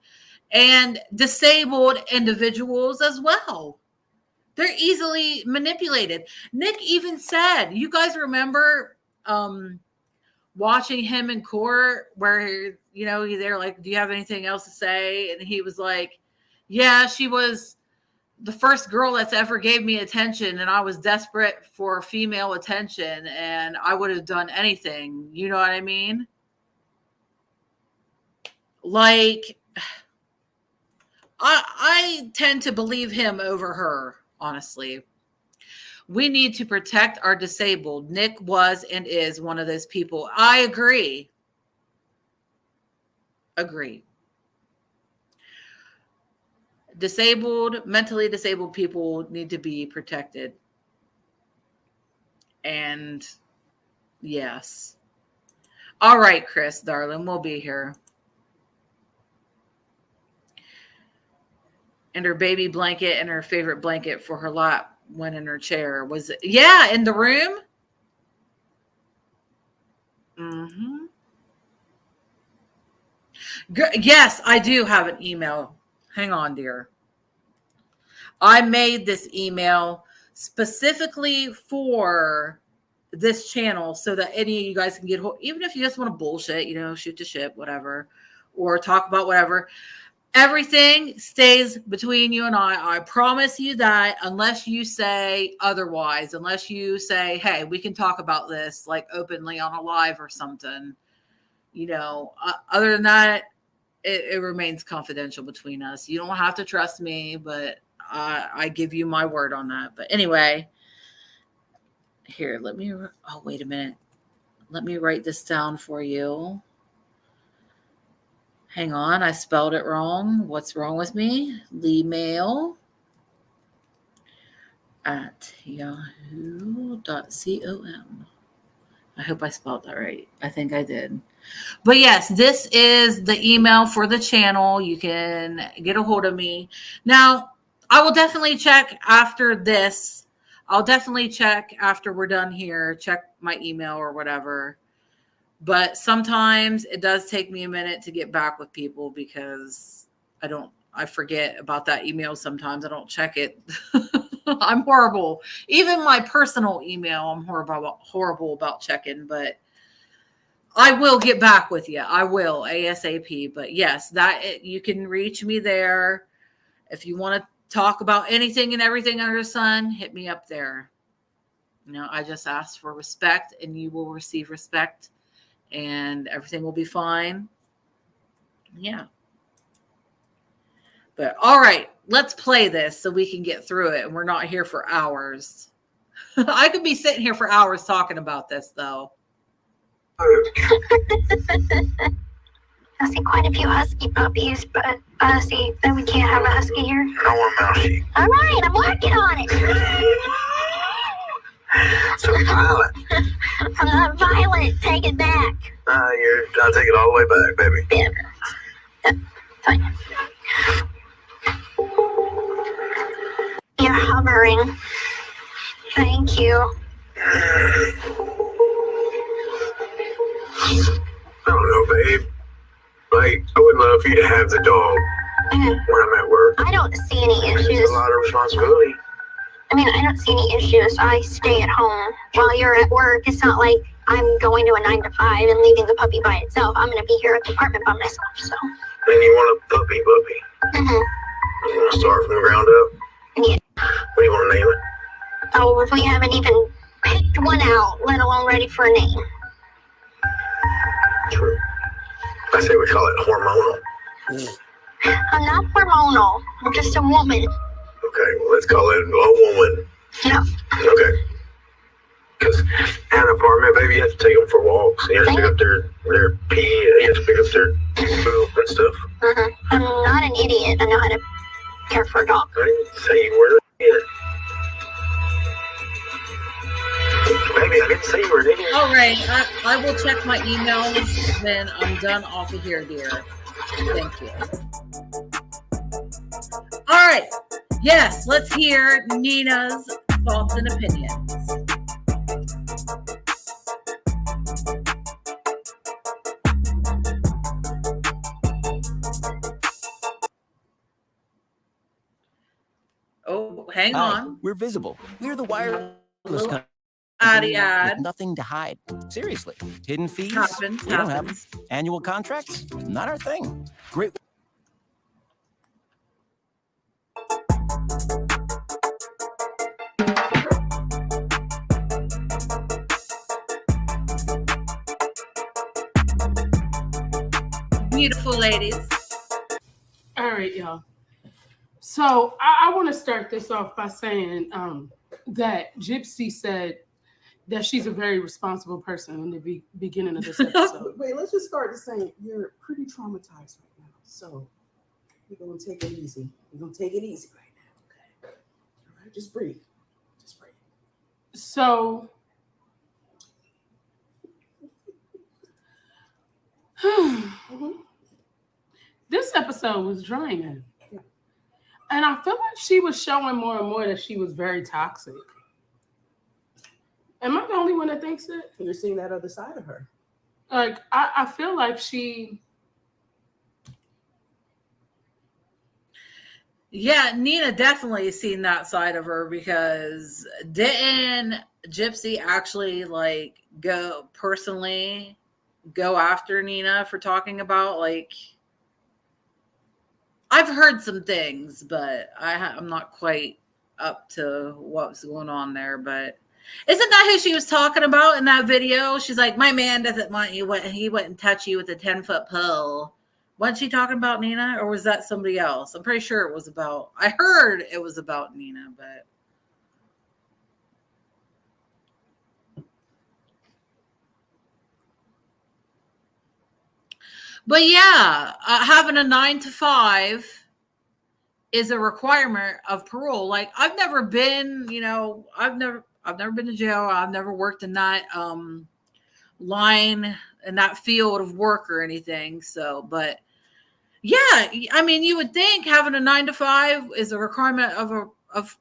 And disabled individuals as well. They're easily manipulated. Nick even said, you guys remember watching him in court where, they're like, do you have anything else to say? And he was like, yeah, she was the first girl that's ever gave me attention, and I was desperate for female attention, and I would have done anything. You know what I mean? Like, I tend to believe him over her, honestly. We need to protect our disabled. Nick was and is one of those people. I agree. Agree. Mentally disabled people need to be protected. And yes. All right, Chris, darling, we'll be here. And her baby blanket and her favorite blanket for her lap went in her chair. Was it? Yeah, in the room. Mm-hmm. Yes, I do have an email. Hang on, dear. I made this email specifically for this channel so that any of you guys can get, even if you just want to bullshit, shoot the shit, whatever, or talk about whatever. Everything stays between you and I. I promise you that, unless you say otherwise, unless you say, hey, we can talk about this like openly on a live or something, other than that, it remains confidential between us. You don't have to trust me, but I give you my word on that. But anyway, here, wait a minute. Let me write this down for you. Hang on, I spelled it wrong. What's wrong with me? Mail at yahoo.com. I hope I spelled that right. I think I did. But yes, this is the email for the channel. You can get a hold of me. Now, I will definitely check after this. I'll definitely check after we're done here, check my email or whatever. But sometimes it does take me a minute to get back with people because I forget about that email sometimes. I don't check it. I'm horrible. Even my personal email, I'm horrible about checking, but I will get back with you. I will ASAP. But yes, you can reach me there. If you want to talk about anything and everything under the sun, hit me up there. I just ask for respect and you will receive respect and everything will be fine. Yeah. But all right, let's play this so we can get through it and we're not here for hours. I could be sitting here for hours talking about this though. I see quite a few husky puppies, but I see that we can't have a husky here. I want a mouse sheep. All right, I'm working on it. So violent. I'm not violent. Take it back. I'll take it all the way back, baby. Yeah. Fine. You're hovering. Thank you. I don't know, babe. Like, I would love for you to have the dog when I'm at work. I don't see any issues. It's a lot of responsibility. I don't see any issues. I stay at home while you're at work. It's not like I'm going to a 9 to 5 and leaving the puppy by itself. I'm going to be here at the apartment by myself, so. And you want a puppy? Mm-hmm. You want to start from the ground up? Yeah. What do you want to name it? Oh, if we haven't even picked one out, let alone ready for a name. True. I say we call it hormonal. I'm not hormonal. I'm just a woman. Okay, well, let's call it a woman. Yeah. Okay. Because in an apartment, baby, you have to take them for walks. You have to pick up their pee. You have to pick up their poop and stuff. Mm-hmm. I'm not an idiot. I know how to care for a dog. I didn't say you were an idiot. Baby, I didn't say you were an idiot. All right, I will check my emails when I'm done off of here, dear. Thank you. All right. Yes, let's hear Nina's thoughts and opinions. Oh, hang on. We're visible. We're the wireless company Ad. with nothing to hide. Seriously. Hidden fees? Happens. We don't have them. Annual contracts? Not our thing. Great. Beautiful ladies. All right, y'all. So I want to start this off by saying that Gypsy said that she's a very responsible person in the beginning of this episode. Wait, let's just start to saying you're pretty traumatized right now. So we're going to take it easy. We're going to take it easy right now. Okay. All right. Just breathe. Just breathe. So this episode was draining. Yeah. And I feel like she was showing more and more that she was very toxic. Am I the only one that thinks it? You're seeing that other side of her. Like, I feel like she... Yeah, Nina definitely seen that side of her, because didn't Gypsy actually, like, go after Nina for talking about, like... I've heard some things, but I'm not quite up to what's going on there, but... Isn't that who she was talking about in that video? She's like, my man doesn't want you. He wouldn't touch you with a 10-foot pole. Wasn't she talking about Nina, or was that somebody else? I'm pretty sure it was about, I heard it was about Nina, but yeah, having a 9 to 5 is a requirement of parole. Like, I've never been, I've never been to jail. I've never worked in that line, in that field of work or anything. So, but yeah, I mean, you would think having a 9 to 5 is a requirement of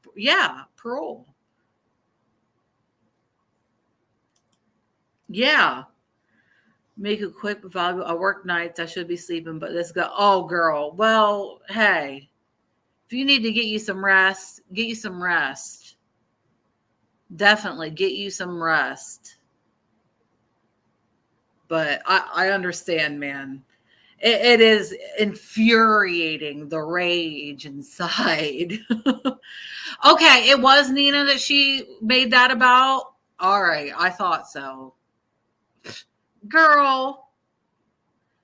parole. Yeah. Make it quick but valuable. I work nights. I should be sleeping, but let's go. Oh, girl. Well, hey, if you need to get you some rest, get you some rest. Definitely get you some rest. But I understand, man. It is infuriating, the rage inside. Okay, it was Nina that she made that about? All right, I thought so. Girl,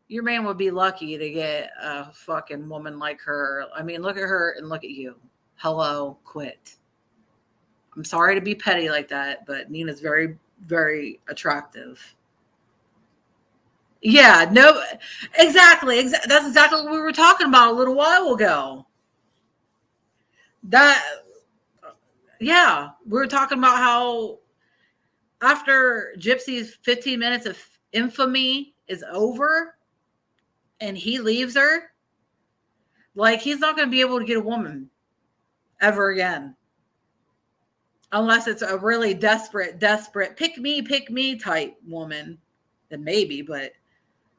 your man would be lucky to get a fucking woman like her. I mean, look at her and look at you. Hello, quit. I'm sorry to be petty like that, but Nina's very, very attractive. Yeah, no, exactly. That's exactly what we were talking about a little while ago. Yeah, we were talking about how after Gypsy's 15 minutes of infamy is over and he leaves her, like, he's not going to be able to get a woman ever again. Unless it's a really desperate, pick me type woman, then maybe, but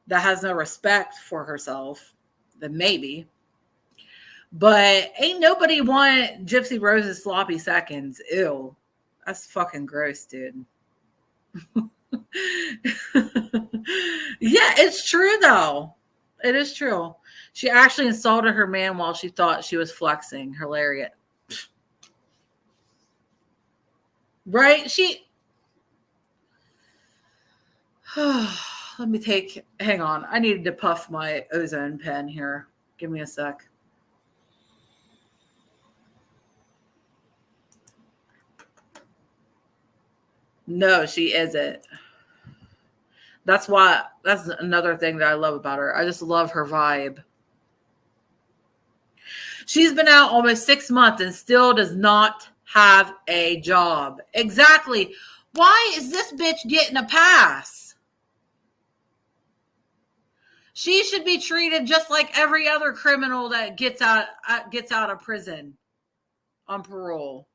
that has no respect for herself, then maybe. But ain't nobody want Gypsy Rose's sloppy seconds. Ew. That's fucking gross, dude. Yeah, it's true, though. It is true. She actually insulted her man while she thought she was flexing her lariat. Right? Let me hang on. I needed to puff my ozone pen here. Give me a sec. No, she isn't. That's another thing that I love about her. I just love her vibe. She's been out almost 6 months and still does not have a job. Exactly. Why is this bitch getting a pass? She should be treated just like every other criminal that gets out of prison on parole.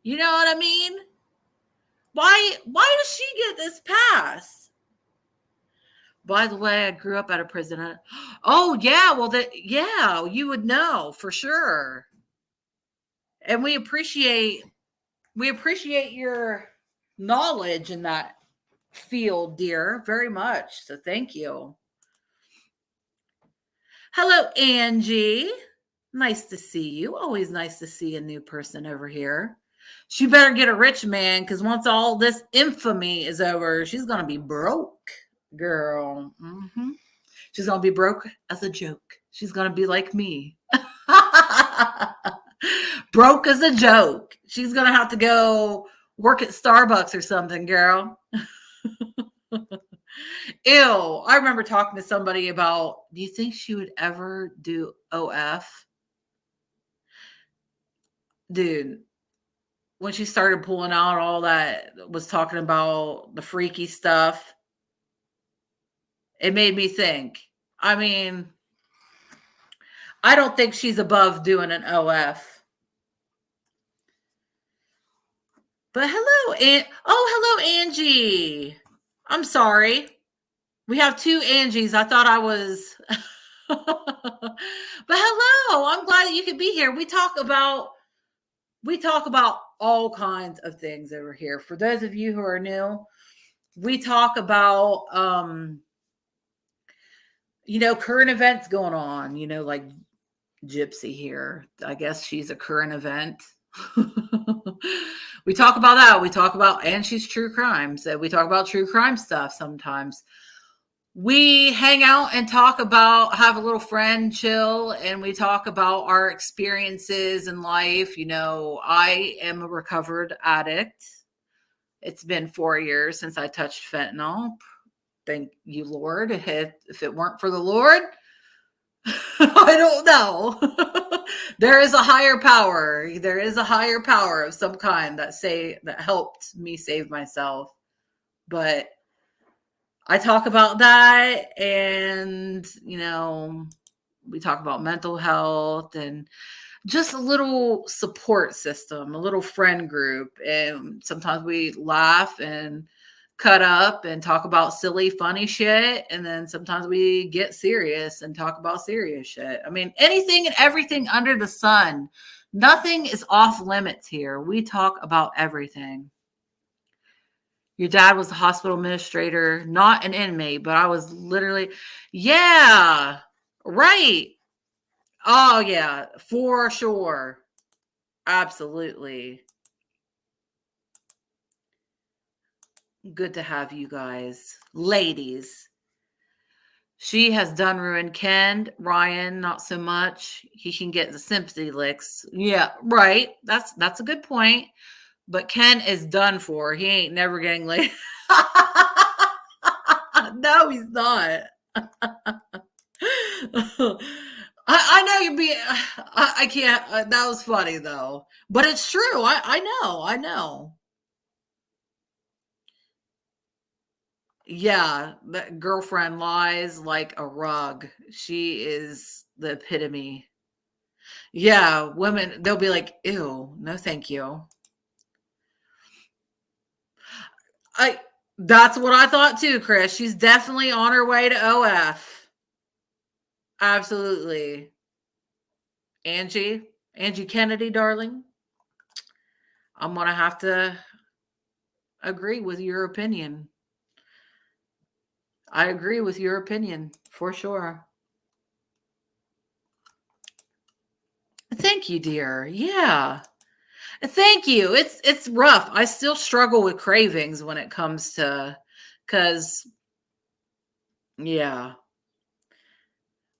You know what I mean? Why does she get this pass? By the way, I grew up at a prison. Oh yeah, well you would know for sure. And we appreciate your knowledge in that field, dear, very much. So thank you. Hello, Angie. Nice to see you. Always nice to see a new person over here. She better get a rich man, because once all this infamy is over, she's going to be broke, girl. Mm-hmm. She's going to be broke as a joke. She's going to be like me. broke as a joke. She's going to have to go work at Starbucks or something, girl. Ew. I remember talking to somebody about, do you think she would ever do OF? Dude, when she started pulling out all that, was talking about the freaky stuff, it made me think. I mean, I don't think she's above doing an OF. But hello, hello, Angie. I'm sorry. We have two Angies. I thought I was. But hello. I'm glad that you could be here. We talk about all kinds of things over here. For those of you who are new, we talk about current events going on, like Gypsy here. I guess she's a current event. We talk about that. And she's true crime. So we talk about true crime stuff sometimes. We hang out and talk about, have a little friend chill, and we talk about our experiences in life. I am a recovered addict. It's been 4 years since I touched fentanyl. Thank you, Lord. If it weren't for the Lord, I don't know. There is a higher power. There is a higher power of some kind that helped me save myself. But I talk about that, and we talk about mental health and just a little support system, a little friend group. And sometimes we laugh and cut up and talk about silly, funny shit. And then sometimes we get serious and talk about serious shit. I mean, anything and everything under the sun. Nothing is off limits here. We talk about everything. Your dad was a hospital administrator, not an inmate, but I was literally, yeah, right. Oh, yeah, for sure. Absolutely. Good to have you guys. Ladies. She has done ruined Ken. Ryan, not so much. He can get the sympathy licks. Yeah, right. That's a good point. But Ken is done for. He ain't never getting laid. No, he's not. I know you're being. I can't. That was funny though, but it's true. I know. Yeah, that girlfriend lies like a rug. She is the epitome. Yeah, women, they'll be like, ew, no thank you. That's what I thought too, Chris. She's definitely on her way to OF. Absolutely. Angie Kennedy, darling. I'm going to have to agree with your opinion. I agree with your opinion for sure. Thank you, dear. Yeah. Thank you. It's rough. I still struggle with cravings when it comes to, because, yeah,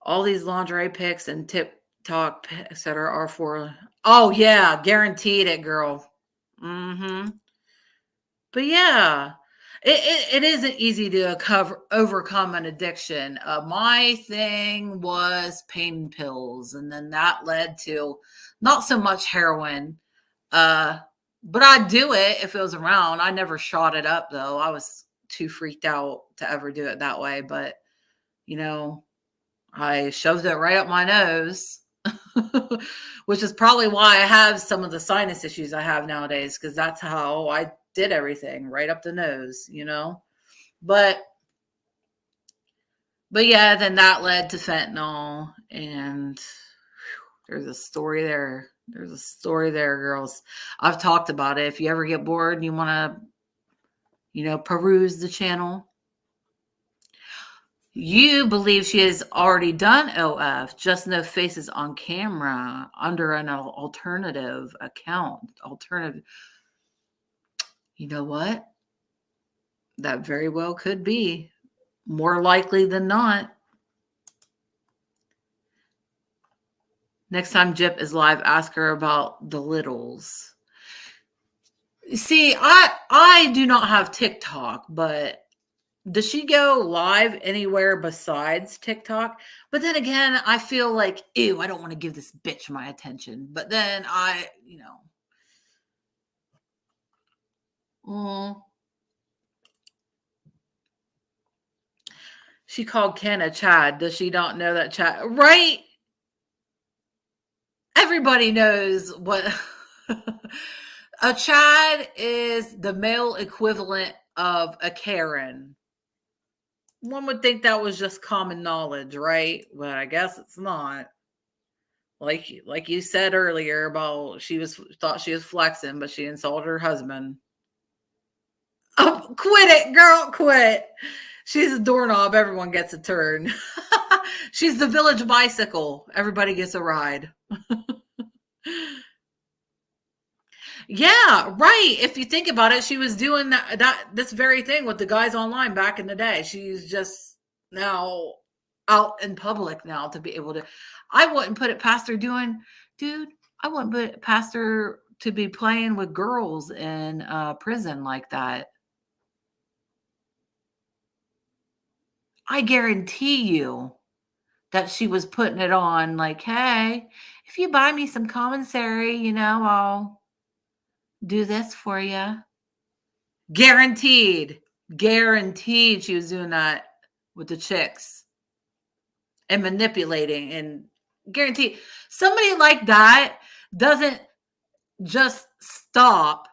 all these lingerie pics and TikTok, etc. are for, oh yeah, guaranteed it, girl. Mm-hmm. But yeah, it isn't easy to overcome an addiction. My thing was pain pills, and then that led to not so much heroin. But I'd do it if it was around. I never shot it up though. I was too freaked out to ever do it that way. But I shoved it right up my nose, which is probably why I have some of the sinus issues I have nowadays, because that's how I did everything, right up the nose, But yeah, then that led to fentanyl, and there's a story there. There's a story there, girls. I've talked about it. If you ever get bored and you want to, peruse the channel. You believe she has already done OF, just no faces on camera under an alternative account. You know what? That very well could be. More likely than not. Next time Jip is live, ask her about the littles. See, I do not have TikTok, but does she go live anywhere besides TikTok? But then again, I feel like, ew, I don't want to give this bitch my attention. But then she called Ken a Chad. Does she not know that Chad? Right? Everybody knows what a Chad is, the male equivalent of a Karen. One would think that was just common knowledge, right? But I guess it's not. Like you said earlier about thought she was flexing, but she insulted her husband. Oh, quit it, girl, quit. She's a doorknob. Everyone gets a turn. She's the village bicycle. Everybody gets a ride. Yeah, right. If you think about it, she was doing this very thing with the guys online back in the day. She's just now out in public now to be able to. I wouldn't put it past her doing, dude. I wouldn't put it past her to be playing with girls in prison like that. I guarantee you that she was putting it on like, hey, if you buy me some commissary, I'll do this for you. Guaranteed she was doing that with the chicks and manipulating, and guaranteed somebody like that doesn't just stop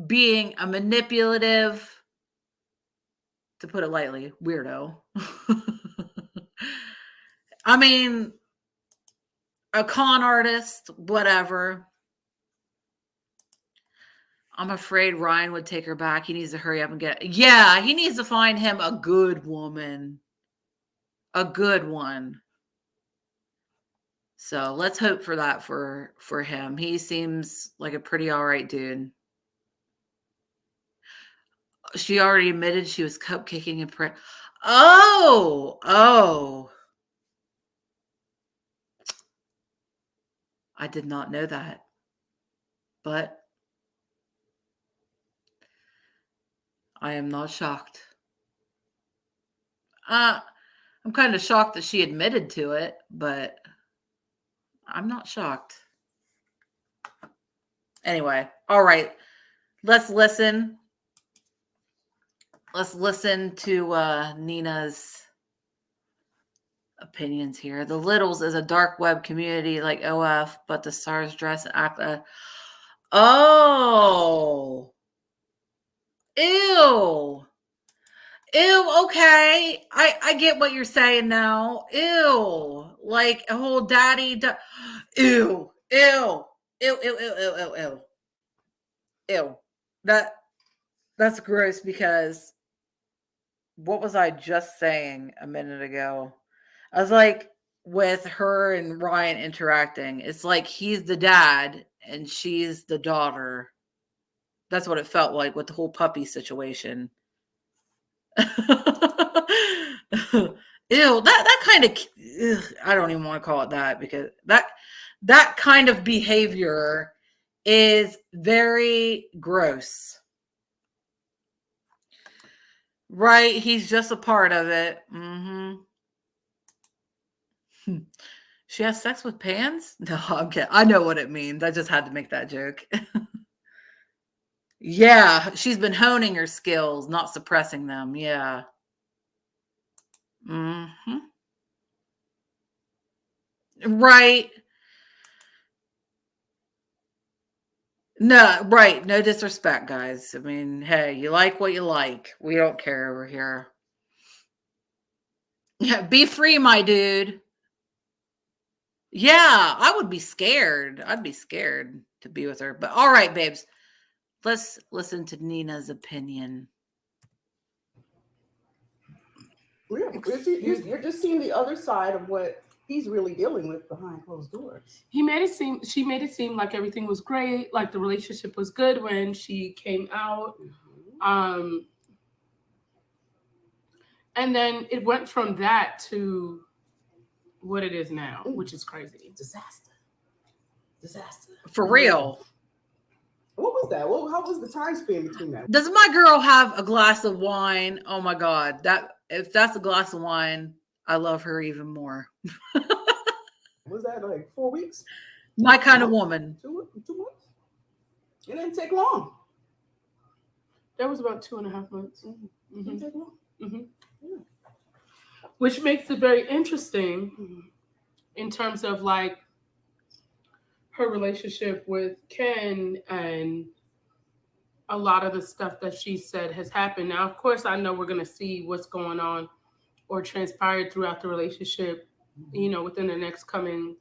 being a manipulative, to put it lightly, weirdo. I mean, a con artist, whatever. I'm afraid Ryan would take her back. He needs to hurry up and he needs to find him a good woman. A good one. So let's hope for that for him. He seems like a pretty all right dude. She already admitted she was cupcaking and Oh. I did not know that. But I am not shocked. I'm kind of shocked that she admitted to it, but I'm not shocked. Anyway, all right. Let's listen. Let's listen to Nina's opinions here. The Littles is a dark web community like OF, but the stars dress and act. Oh. Ew. Okay. I get what you're saying now. Ew. Like a whole daddy. Ew. Ew. That's gross, because what was I just saying a minute ago? I was like, with her and Ryan interacting, it's like he's the dad and she's the daughter. That's what it felt like with the whole puppy situation. Ew, that kind of, I don't even want to call it that, because that kind of behavior is very gross. Right? He's just a part of it. Mm-hmm. She has sex with pans? No, I'm kidding. I know what it means. I just had to make that joke. Yeah, she's been honing her skills, not suppressing them. Yeah. Mm-hmm. Right. No, right. No disrespect, guys. I mean, hey, you like what you like. We don't care over here. Yeah, be free, my dude. Yeah, I would be scared. I'd be scared to be with her. But all right, babes. Let's listen to Nina's opinion. Yeah, you're just seeing the other side of what he's really dealing with behind closed doors. She made it seem like everything was great, like the relationship was good when she came out. Mm-hmm. And then it went from that to what it is now, which is crazy. Disaster. For real. What was that? How was the time span between that? Does my girl have a glass of wine? Oh my God. If that's a glass of wine, I love her even more. Was that like 4 weeks? My kind of woman. 2 months? It didn't take long. That was about 2.5 months. Mm-hmm. It didn't take long. Mm-hmm. Yeah. Which makes it very interesting in terms of like her relationship with Ken and a lot of the stuff that she said has happened. Now, of course, I know we're going to see what's going on or transpired throughout the relationship, you know, within the next coming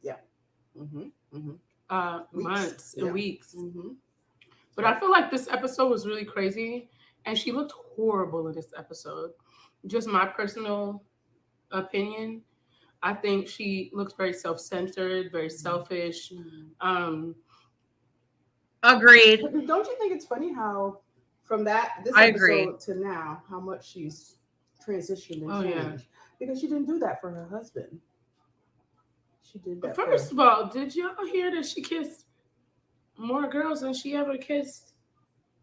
months and weeks. Mm-hmm. But I feel like this episode was really crazy, and she looked horrible in this episode. Just my personal opinion. I think she looks very self-centered, very selfish. Agreed. But don't you think it's funny how from this episode to now, how much she's transitioned and changed? Because she didn't do that for her husband. She did that. First of all, did y'all hear that she kissed more girls than she ever kissed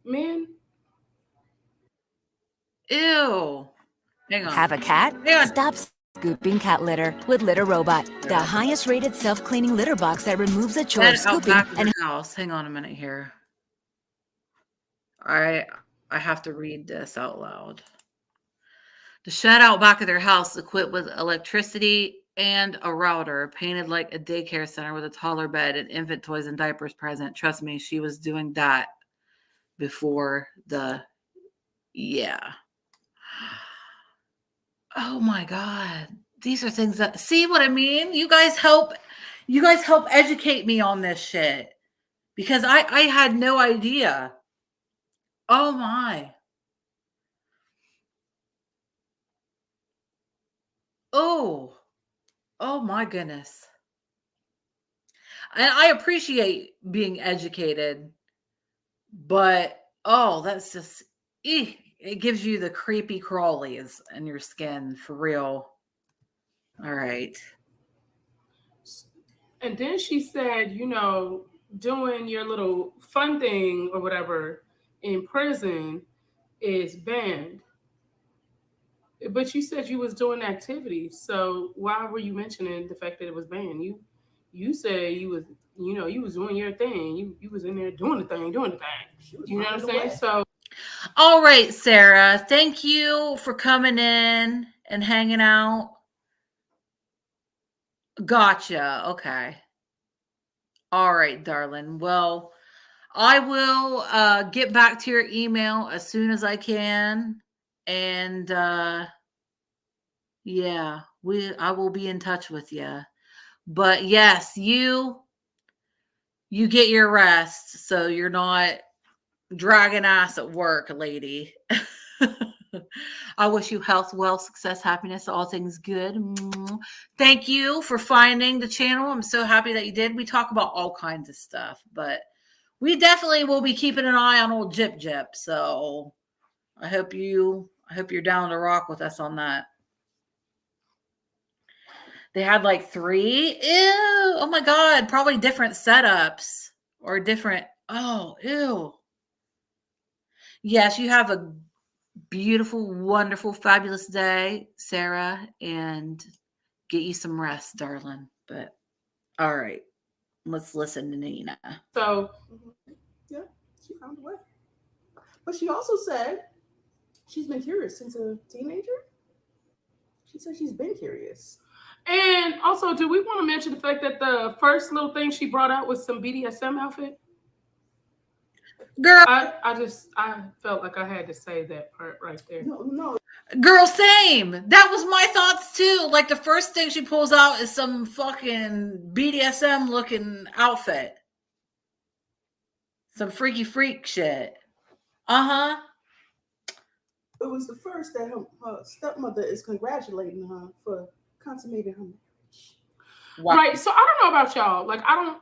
men? Ew. Hang on. Have a cat? Stop scooping cat litter with Litter Robot, the highest rated self-cleaning litter box that removes the chore of scooping and house. Hang on a minute here. I have to read this out loud. The shed out back of their house equipped with electricity and a router, painted like a daycare center with a taller bed and infant toys and diapers present. Trust me, she was doing that before Oh my God. These are things that, see what I mean? You guys help educate me on this shit because I had no idea. Oh my. Oh my goodness. And I appreciate being educated, but that's just, it gives you the creepy crawlies in your skin for real. All right. And then she said, you know, doing your little fun thing or whatever in prison is banned. But you said you was doing activities, so why were you mentioning the fact that it was banned? You said you was, you know, you was doing your thing. You was in there doing the thing. You know what I'm saying? So, all right, Sarah, thank you for coming in and hanging out. Gotcha. Okay. All right, darling. Well, I will get back to your email as soon as I can. And I will be in touch with you. But yes, you get your rest so you're not dragging ass at work, lady. I wish you health, wealth, success, happiness, all things good. Thank you for finding the channel. I'm so happy that you did. We talk about all kinds of stuff, but we definitely will be keeping an eye on old Jip. So I hope you're down to rock with us on that. They had like 3. Ew. Oh my God. Probably different setups or different. Oh, ew. Yes, you have a beautiful, wonderful, fabulous day, Sarah, and get you some rest, darling. But all right, let's listen to Nina. So, yeah, she found a way. But she also said she's been curious since a teenager. She said she's been curious. And also, do we want to mention the fact that the first little thing she brought out was some BDSM outfit? Girl, I felt like I had to say that part right there. No. Girl, same. That was my thoughts too. Like the first thing she pulls out is some fucking BDSM looking outfit. Some freaky freak shit. Uh-huh. It was the first that her stepmother is congratulating her for consummating her marriage. Wow. Right. So I don't know about y'all. Like I don't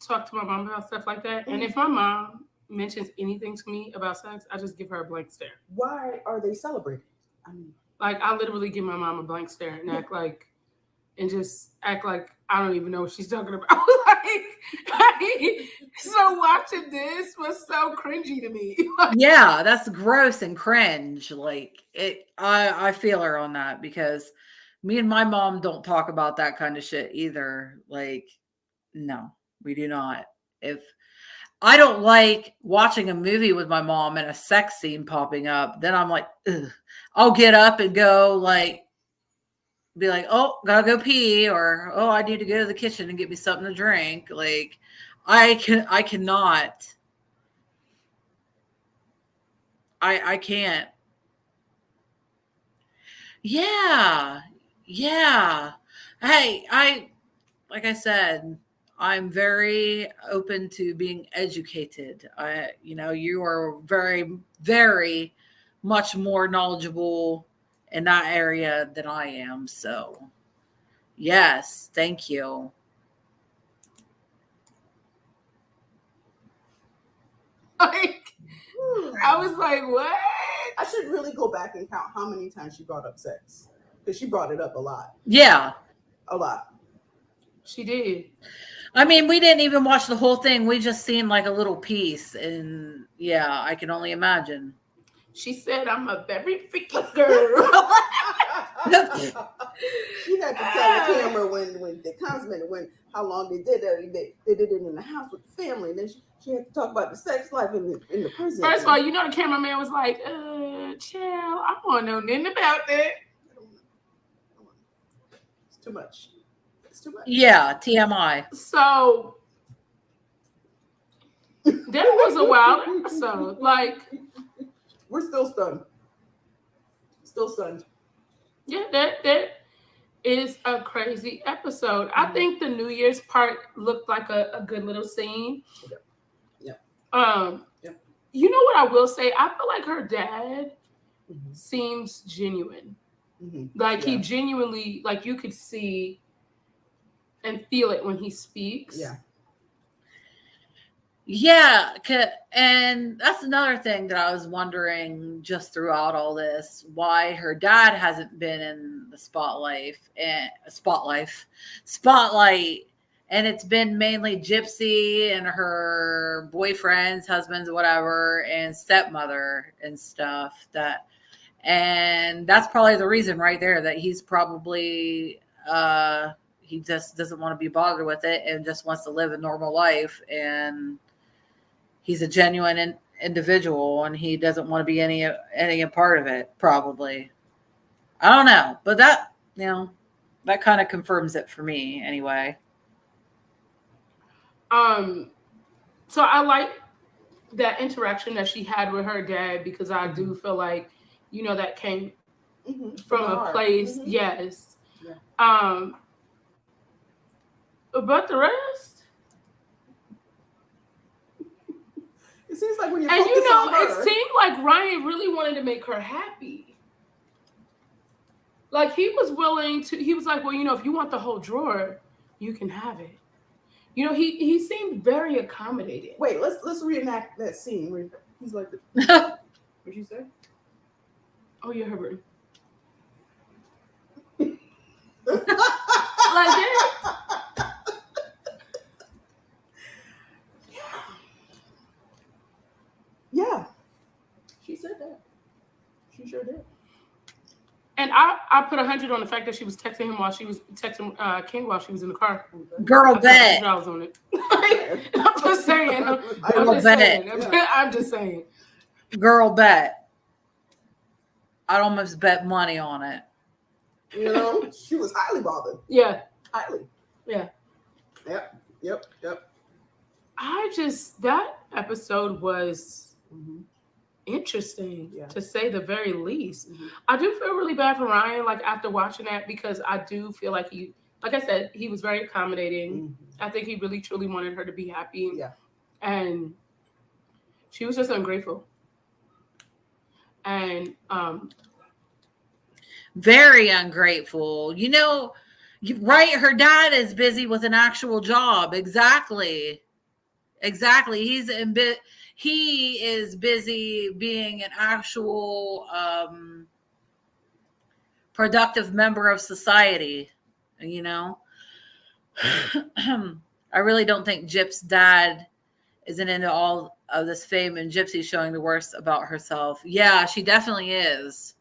talk to my mom about stuff like that. And if my mom mentions anything to me about sex, I just give her a blank stare. Why are they celebrating? I mean, like I literally give my mom a blank stare and act like and just act like I don't even know what she's talking about. So watching this was so cringy to me. Yeah, that's gross and cringe. Like it, I feel her on that because me and my mom don't talk about that kind of shit either. Like, no, we do not. If I don't like watching a movie with my mom and a sex scene popping up, then I'm like, ugh. I'll get up and go be like, oh, gotta go pee, or oh, I need to go to the kitchen and get me something to drink. Like, I cannot. I can't. Yeah. Yeah. Hey, like I said, I'm very open to being educated. You are very, very much more knowledgeable in that area than I am. So, yes, thank you. I was like, what? I should really go back and count how many times she brought up sex, because she brought it up a lot. Yeah. A lot. She did. I mean, we didn't even watch the whole thing. We just seen like a little piece. And yeah, I can only imagine. She said, I'm a very freaky girl. She had to tell the camera when the consummate, how long they did it. They did it in the house with the family. And then she had to talk about the sex life in the prison. First of all, the cameraman was like, chill, I don't know nothing about that. It's too much. It's too much. Yeah, TMI. So that was a wild episode. Like, we're still stunned. Still stunned. Yeah, that is a crazy episode. I think the New Year's part looked like a good little scene. Yeah. You know what I will say? I feel like her dad seems genuine. Like he genuinely, like you could see and feel it when he speaks. Yeah. Yeah, and that's another thing that I was wondering just throughout all this, why her dad hasn't been in the spotlight, and it's been mainly Gypsy and her boyfriends, husbands, whatever, and stepmother and stuff. And that's probably the reason right there, that he's probably he just doesn't want to be bothered with it and just wants to live a normal life. And he's a genuine individual, and he doesn't want to be any part of it, probably. I don't know. But that kind of confirms it for me anyway. So I like that interaction that she had with her dad, because I do feel like, that came from a place. Yes. Yeah. But the rest, it seems like when you're it seemed like Ryan really wanted to make her happy. Like he was willing to. He was like, well, if you want the whole drawer, you can have it. He seemed very accommodating. Wait, let's reenact that scene where he's like, what'd you say? Oh, yeah, Herbert. Like that. Yeah. She said that. She sure did. And I put 100 on the fact that she was texting him while she was texting King while she was in the car. Girl, bet. I was on it. I'm just saying. I'm just saying. Girl, bet. I'd almost bet money on it. She was highly bothered. Yeah. Highly. Yeah. Yep. That episode was interesting, to say the very least. I do feel really bad for Ryan, like after watching that, because I do feel like he, like I said, he was very accommodating. I think he really truly wanted her to be happy. Yeah. And she was just ungrateful. And very ungrateful. Right? Her dad is busy with an actual job. Exactly. He is busy being an actual productive member of society. you know. I really don't think Gyp's dad isn't into all of this fame, and Gypsy's showing the worst about herself. Yeah, she definitely is.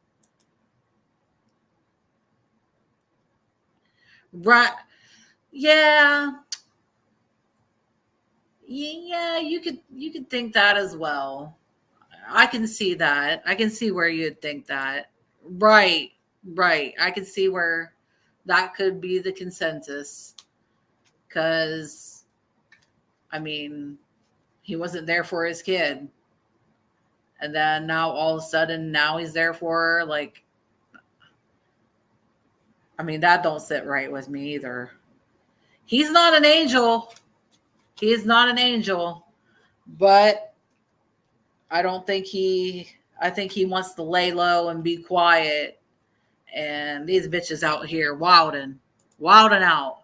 Right. Yeah. Yeah, you could think that as well. I can see that. I can see where you'd think that. Right. Right. I can see where that could be the consensus. Cuz I mean, he wasn't there for his kid. And then now all of a sudden now he's there for her, like, I mean, that don't sit right with me either. He's not an angel. He is not an angel, but I think he wants to lay low and be quiet. And these bitches out here wilding out.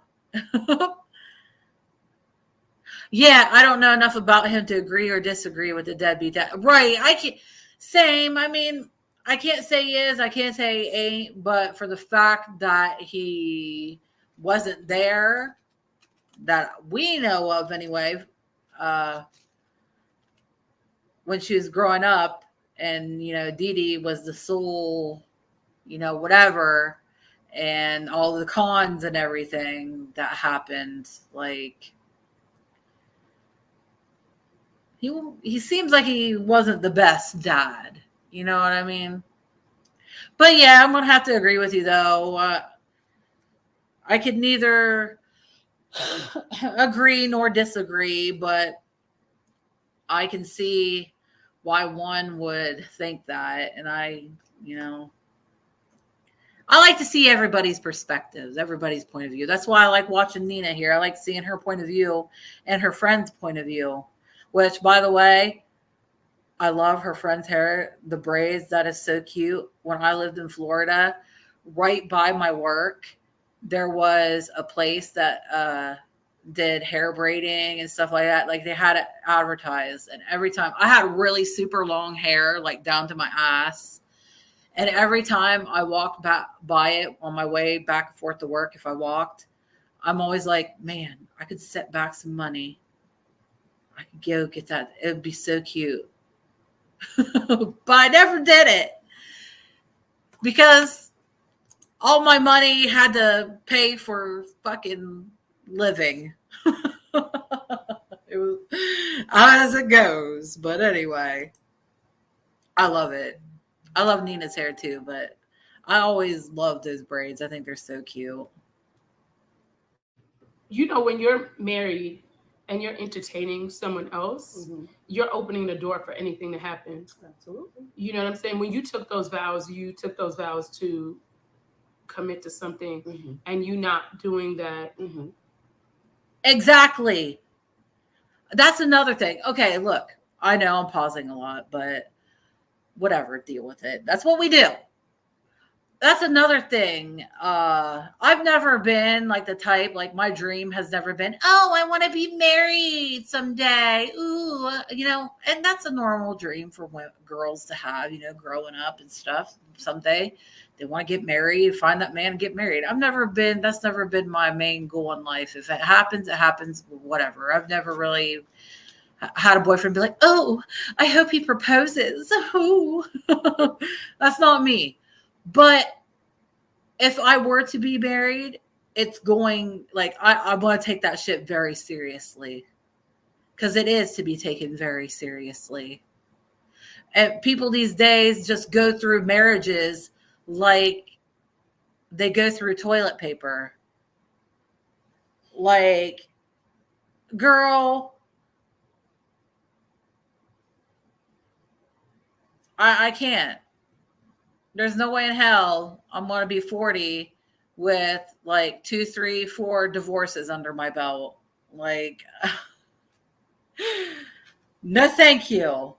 Yeah, I don't know enough about him to agree or disagree with the deadbeat dad. Right. I can't. Same. I mean, I can't say he is. I can't say he ain't. But for the fact that he wasn't there, that we know of anyway, when she was growing up, and, you know, Dee Dee was the sole, you know, whatever, and all the cons and everything that happened, like, he seems like he wasn't the best dad. You know what I mean? But yeah, I'm going to have to agree with you, though. I could neither agree nor disagree, but I can see why one would think that. And I like to see everybody's perspectives, everybody's point of view. That's why I like watching Nina here. I like seeing her point of view and her friend's point of view, which, by the way, I love her friend's hair, the braids. That is so cute. When I lived in Florida, right by my work, there was a place that did hair braiding and stuff like that. Like, they had it advertised. And every time I had really super long hair, like down to my ass. And every time I walked by it on my way back and forth to work, if I walked, I'm always like, man, I could set back some money. I could go get that. It would be so cute. But I never did it because all my money had to pay for fucking living. It was as it goes. But anyway, I love it. I love Nina's hair too, but I always love those braids. I think they're so cute. You know, when you're married and you're entertaining someone else, you're opening the door for anything to happen. Absolutely. You know what I'm saying? When you took those vows, to commit to something, and you not doing that. Exactly. That's another thing. Okay, look, I know I'm pausing a lot, but whatever, deal with it. That's what we do. That's another thing. I've never been like the type, like, my dream has never been, oh, I want to be married someday. Ooh, you know, and that's a normal dream for girls to have, you know, growing up and stuff. Someday they want to get married, find that man and get married. That's never been my main goal in life. If it happens, whatever. I've never really had a boyfriend be like, oh, I hope he proposes. Oh, that's not me. But if I were to be married, it's going, like, I want to take that shit very seriously, because it is to be taken very seriously. And people these days just go through marriages like they go through toilet paper. Like, girl, I can't. There's no way in hell I'm going to be 40 with like 2, 3, 4 divorces under my belt. Like, no, thank you.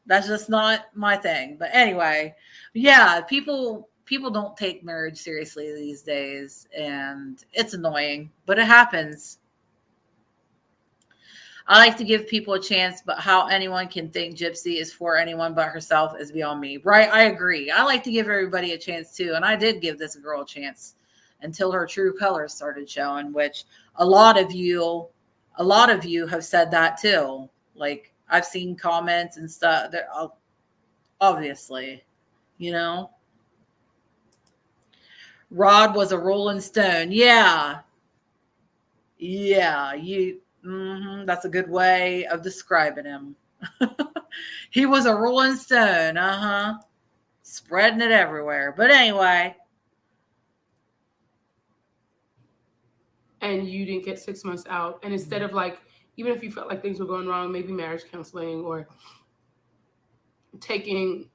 That's just not my thing. But anyway, yeah, people don't take marriage seriously these days, and it's annoying, but it happens. I like to give people a chance, but how anyone can think Gypsy is for anyone but herself is beyond me. Right? I agree. I like to give everybody a chance too, and I did give this girl a chance. until her true colors started showing, which a lot of you have said that too. Like I've seen comments and stuff that obviously, you know, Rod was a rolling stone. Yeah. That's a good way of describing him. He was a rolling stone. Spreading it everywhere. But anyway. And you didn't get 6 months out. And instead of like, even if you felt like things were going wrong, maybe marriage counseling or taking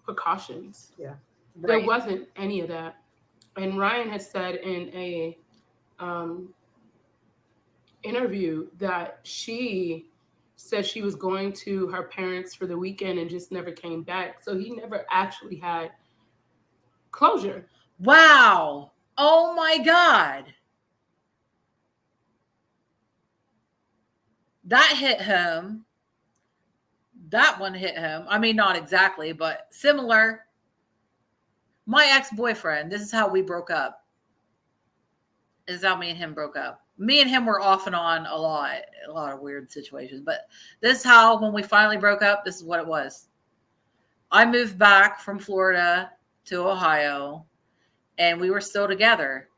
precautions. Yeah. Right. There wasn't any of that. And Ryan had said in a interview that she said she was going to her parents for the weekend and just never came back. So he never actually had closure. Wow. Oh my God. That hit him. That one hit him. I mean, not exactly, but similar. My ex-boyfriend, this is how we broke up. This is how me and him broke up. Me and him were off and on a lot of weird situations, but this is how, when we finally broke up, this is what it was. I moved back from Florida to Ohio, and we were still together.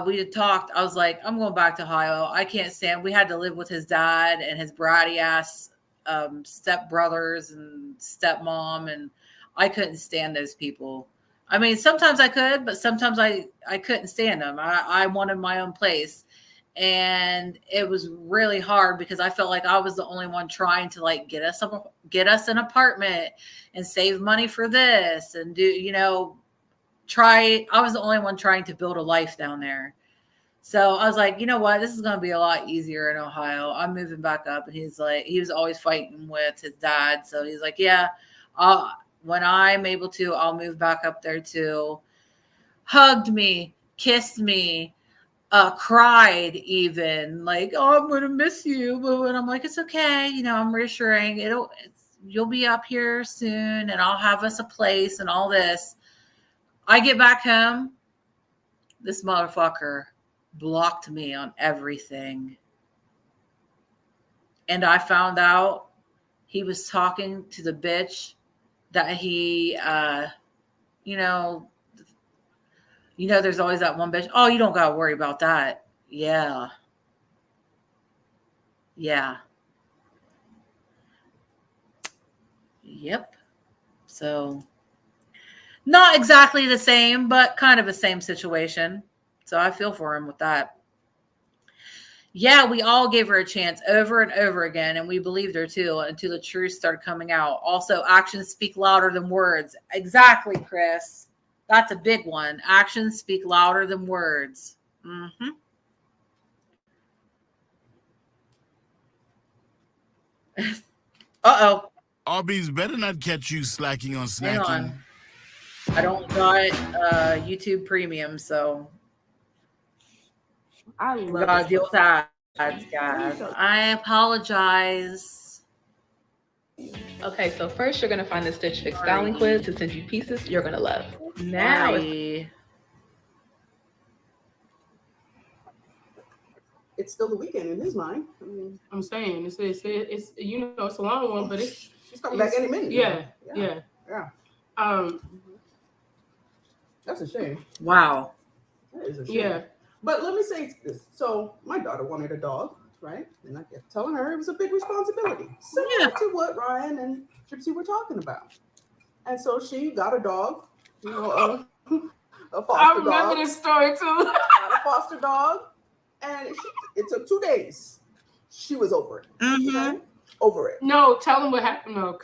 We had talked. I was like, I'm going back to Ohio. I can't stand. We had to live with his dad and his bratty ass stepbrothers and stepmom, and I couldn't stand those people. I mean, sometimes I could, but sometimes I couldn't stand them. I wanted my own place. And it was really hard because I felt like I was the only one trying to like get us an apartment and save money for this and do, you know, I was the only one trying to build a life down there. So I was like, you know what, this is going to be a lot easier in Ohio. I'm moving back up. And he's like, he was always fighting with his dad. So he's like, yeah, when I'm able to, I'll move back up there too. Hugged me, kissed me, cried even, like, oh, I'm going to miss you. And I'm like, it's okay. You know, I'm reassuring you'll be up here soon and I'll have us a place and all this. I get back home. This motherfucker blocked me on everything. And I found out he was talking to the bitch that he, there's always that one bitch. Oh, you don't got to worry about that. Yeah. Yeah. Yep. So not exactly the same, but kind of the same situation. So I feel for him with that. Yeah, we all gave her a chance over and over again, and we believed her too until the truth started coming out. Also, actions speak louder than words. Exactly, Chris. That's a big one. Actions speak louder than words. Mm-hmm. Uh-oh. Arby's better not catch you slacking on snacking. Hang on. I don't got YouTube Premium, so I gotta deal with that, guys. I apologize. Okay, so first you're gonna find the Stitch Fix styling quiz to send you pieces you're gonna love. Now it's still the weekend in his mind. I mean, I'm saying it's it's it's a long one, but she's coming back any minute. Yeah. That's a shame. Wow. That is a shame. Yeah. But let me say this. So my daughter wanted a dog, right? And I kept telling her it was a big responsibility. Similar to what Ryan and Gypsy were talking about. And so she got a dog, a foster dog. I remember this story too. Got a foster dog. And it took 2 days. She was over it. Mm-hmm. Okay? Over it. No, tell them what happened though.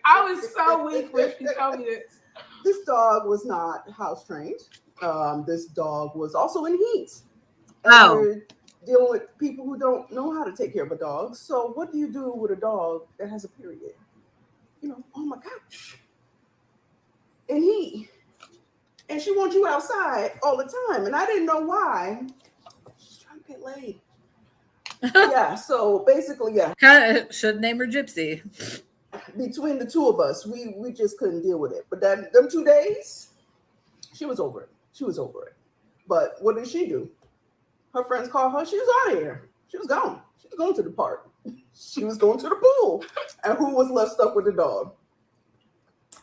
I was so weak when she told me this. This dog was not house trained. This dog was also in heat. And we're dealing with people who don't know how to take care of a dog. So what do you do with a dog that has a period? On my couch. In heat. And she wants you outside all the time. And I didn't know why. She's trying to get laid. Yeah, so basically, yeah. Kind of should name her Gypsy. between the two of us, we just couldn't deal with it. But them 2 days, she was over it. She was over it. But what did she do? Her friends called her. She was out of here. She was gone. She was going to the park. She was going to the pool. And who was left stuck with the dog?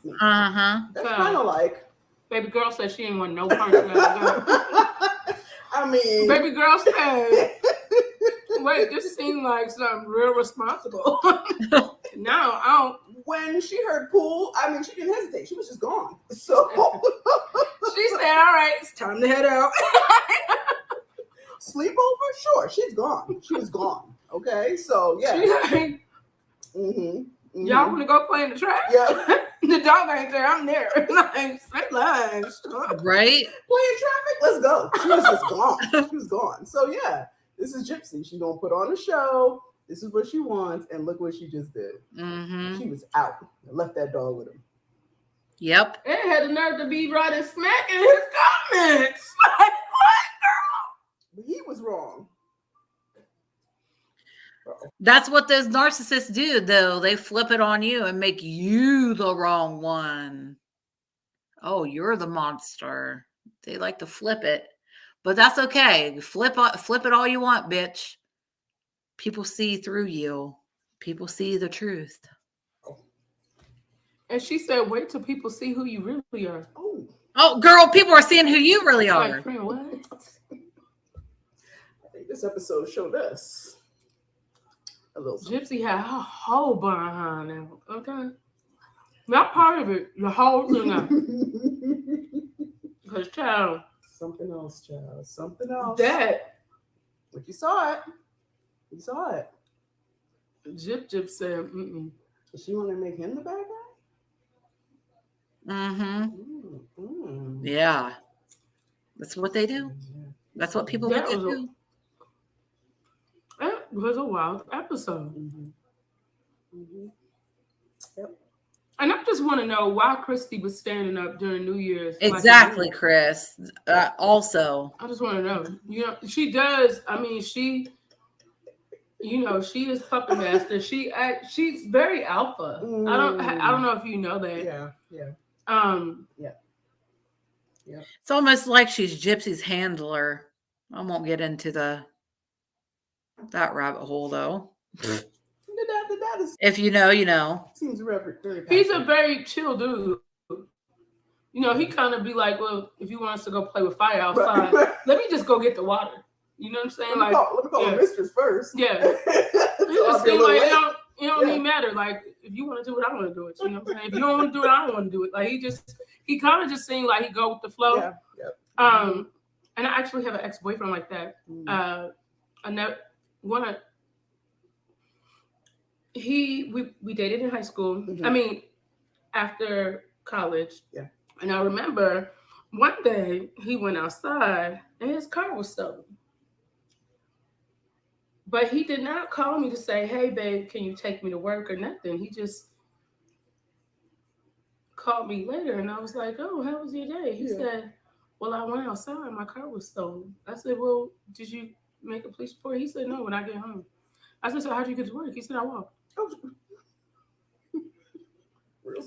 That's kind of like. Baby girl said she didn't want no part of that. I mean. Baby girl said, wait, this seemed like something real responsible. Now, I don't. When she heard pool, I mean, she didn't hesitate. She was just gone. So. She said, all right, it's time to head out. Sleepover? Sure, she's gone. She was gone. Okay, so yeah. Y'all want to go play in the trash? Yeah. The dog ain't there. I'm there. Like, straight lines. Right? Play in traffic? Let's go. She was just gone. She was gone. So yeah, this is Gypsy. She's gonna put on a show. This is what she wants, and look what she just did. She was out and left that dog with him. Yep. It had the nerve to be writing smack in his comments. Like, what, girl? But he was wrong. That's what those narcissists do, though. They flip it on you and make you the wrong one. Oh, you're the monster. They like to flip it. But that's okay. Flip it all you want, bitch. People see through you. People see the truth. And she said, wait till people see who you really are. Oh, girl, people are seeing who you really are. Like, friend, what? I think this episode showed us a little something. Gypsy had her whole behind him. Okay. Not part of it. The whole thing. Because, child. Something else, child. Something else. That. But you saw it. You saw it. Gyp said, mm-mm. Does she want to make him the bad guy? Yeah. That's what they do. That's what people do. That was a wild episode. Yep. And I just want to know why Christy was standing up during New Year's. Exactly, Chris. Also. I just want to know. You know, she does. I mean, she is puppet master. She's very alpha. I don't know if you know that. Yeah. Yeah. It's almost like she's Gypsy's handler. I won't get into that rabbit hole, though. That is, if you know, you know. Seems very He's a very chill dude. You know, he kind of be like, well, if you want us to go play with fire outside, let me just go get the water. You know what I'm saying? Let me call the mistress first. Yeah. It just seems like it don't even matter. Like, if you want to do it, I want to do it. You know what I'm saying? If you don't want to do it, I don't want to do it. Like, he kind of just seemed like he go with the flow. Yeah. And I actually have an ex-boyfriend like that. We dated in high school. I mean, after college. Yeah. And I remember one day he went outside and his car was stolen. But he did not call me to say, hey, babe, can you take me to work or nothing? He just called me later. And I was like, oh, how was your day? He said, well, I went outside and my car was stolen. I said, well, did you make a police report? He said, no, when I get home. I said, so how'd you get to work? He said, I walked.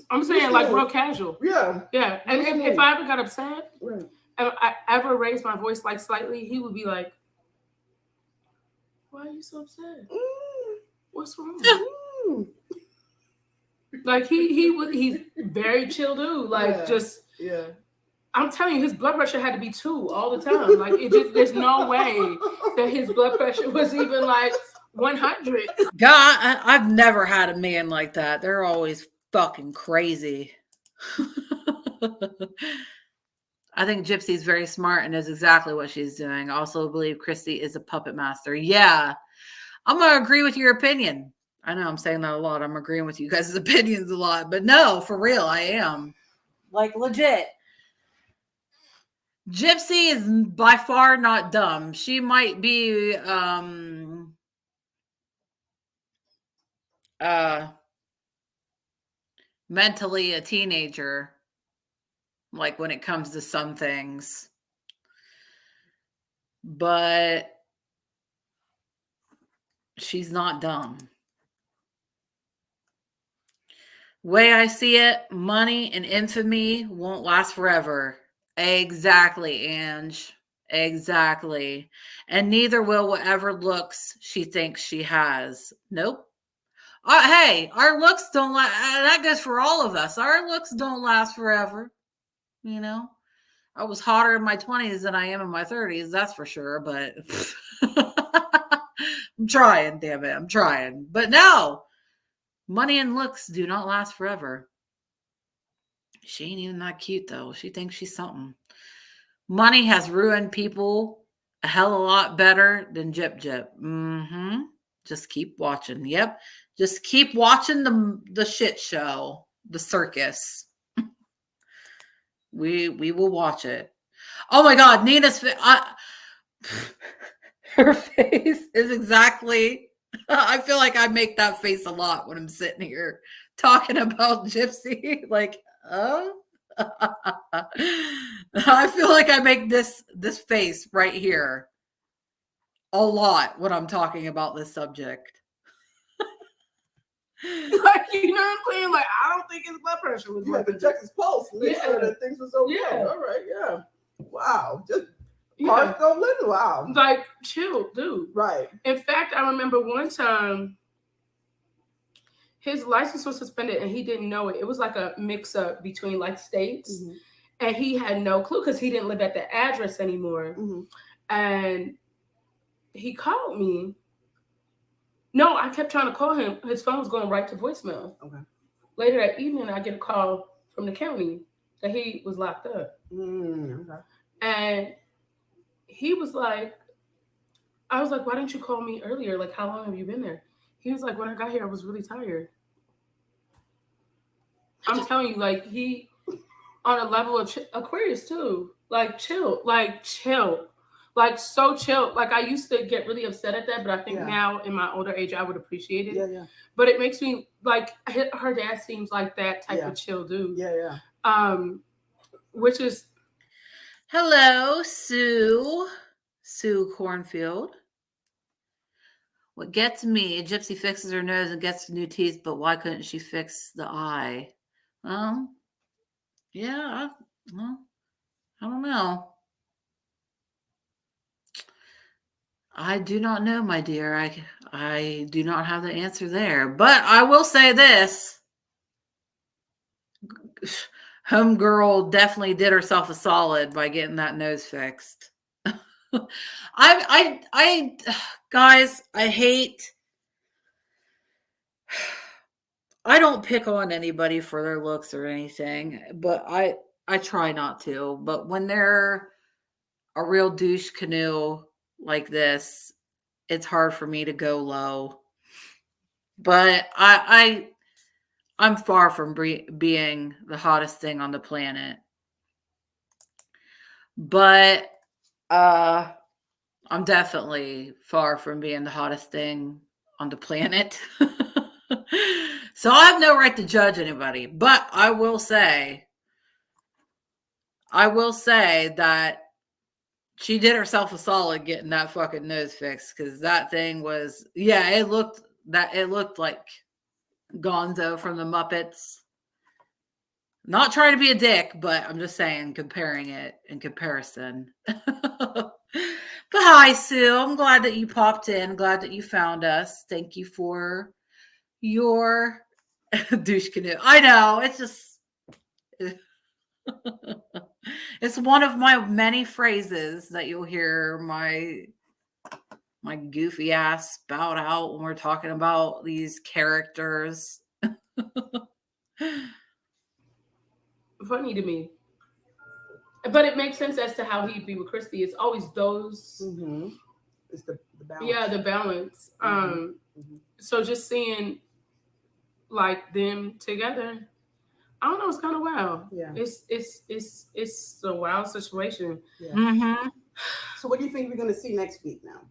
I'm saying like real casual. Yeah. Yeah. And if I ever got upset, right, and I ever raised my voice like slightly, he would be like, why are you so upset? What's wrong? Like he's very chill dude. Like I'm telling you, his blood pressure had to be 2 all the time. Like there's no way that his blood pressure was even like 100. God, I've never had a man like that. They're always fucking crazy. I think Gypsy's very smart and knows exactly what she's doing. I also believe Christy is a puppet master. Yeah, I'm going to agree with your opinion. I know I'm saying that a lot. I'm agreeing with you guys' opinions a lot. But no, for real, I am. Like, legit. Gypsy is by far not dumb. She might be mentally a teenager, like when it comes to some things, but she's not dumb. Way I see it, money and infamy won't last forever. Exactly, Ange. Exactly. And neither will whatever looks she thinks she has. Nope. Hey, our looks don't last. That goes for all of us. Our looks don't last forever. You know, I was hotter in my 20s than I am in my 30s. That's for sure. But I'm trying, damn it. I'm trying. But no, money and looks do not last forever. She ain't even that cute, though. She thinks she's something. Money has ruined people a hell of a lot better than Jip Jip. Mm-hmm. Just keep watching. Yep. Just keep watching the shit show, the circus. We will watch it. Oh my God, Nina's her face is exactly. I feel like I make that face a lot when I'm sitting here talking about Gypsy. Like, oh. I feel like I make this face right here a lot when I'm talking about this subject. Like, you know what I'm saying? Like, I don't think his blood pressure was. You had to check his pulse and make sure that things was okay. Yeah. All right, yeah. Wow. Just heart go little. Wow. Like, chill, dude. Right. In fact, I remember one time his license was suspended and he didn't know it. It was like a mix up between like states. Mm-hmm. And he had no clue because he didn't live at the address anymore. Mm-hmm. And he called me. No, I kept trying to call him. His phone was going right to voicemail. Okay. Later that evening, I get a call from the county that he was locked up. Okay. And he was like, I was like, why didn't you call me earlier? Like, how long have you been there? He was like, when I got here, I was really tired. I'm telling you, like, he, on a level of Aquarius too, like chill, like so chill. Like I used to get really upset at that, but I think now in my older age, I would appreciate it. Yeah. But it makes me like her dad seems like that type of chill dude. Yeah. Which is hello, Sue Cornfield. What gets me, Gypsy fixes her nose and gets new teeth, but why couldn't she fix the eye? Well, yeah, well, I don't know. I do not know, my dear. I do not have the answer there. But I will say this. Homegirl definitely did herself a solid by getting that nose fixed. I guys, I don't pick on anybody for their looks or anything, but I try not to. But when they're a real douche canoe like this, it's hard for me to go low. But I'm far from being the hottest thing on the planet. But I'm definitely far from being the hottest thing on the planet. So I have no right to judge anybody. But I will say that she did herself a solid getting that fucking nose fixed, because that thing was, it looked like Gonzo from the Muppets. Not trying to be a dick, but I'm just saying, comparing it in comparison. But hi, Sue. I'm glad that you popped in. Glad that you found us. Thank you for your douche canoe. I know, it's just it's one of my many phrases that you'll hear my goofy ass spout out when we're talking about these characters. Funny to me, but it makes sense as to how he'd be with Christy. It's always those. Mm-hmm. It's the balance. Yeah, the balance. Mm-hmm. So just seeing like them together, I don't know. It's kind of wild. Yeah. It's a wild situation. Yeah. Mm-hmm. So what do you think we're going to see next week now?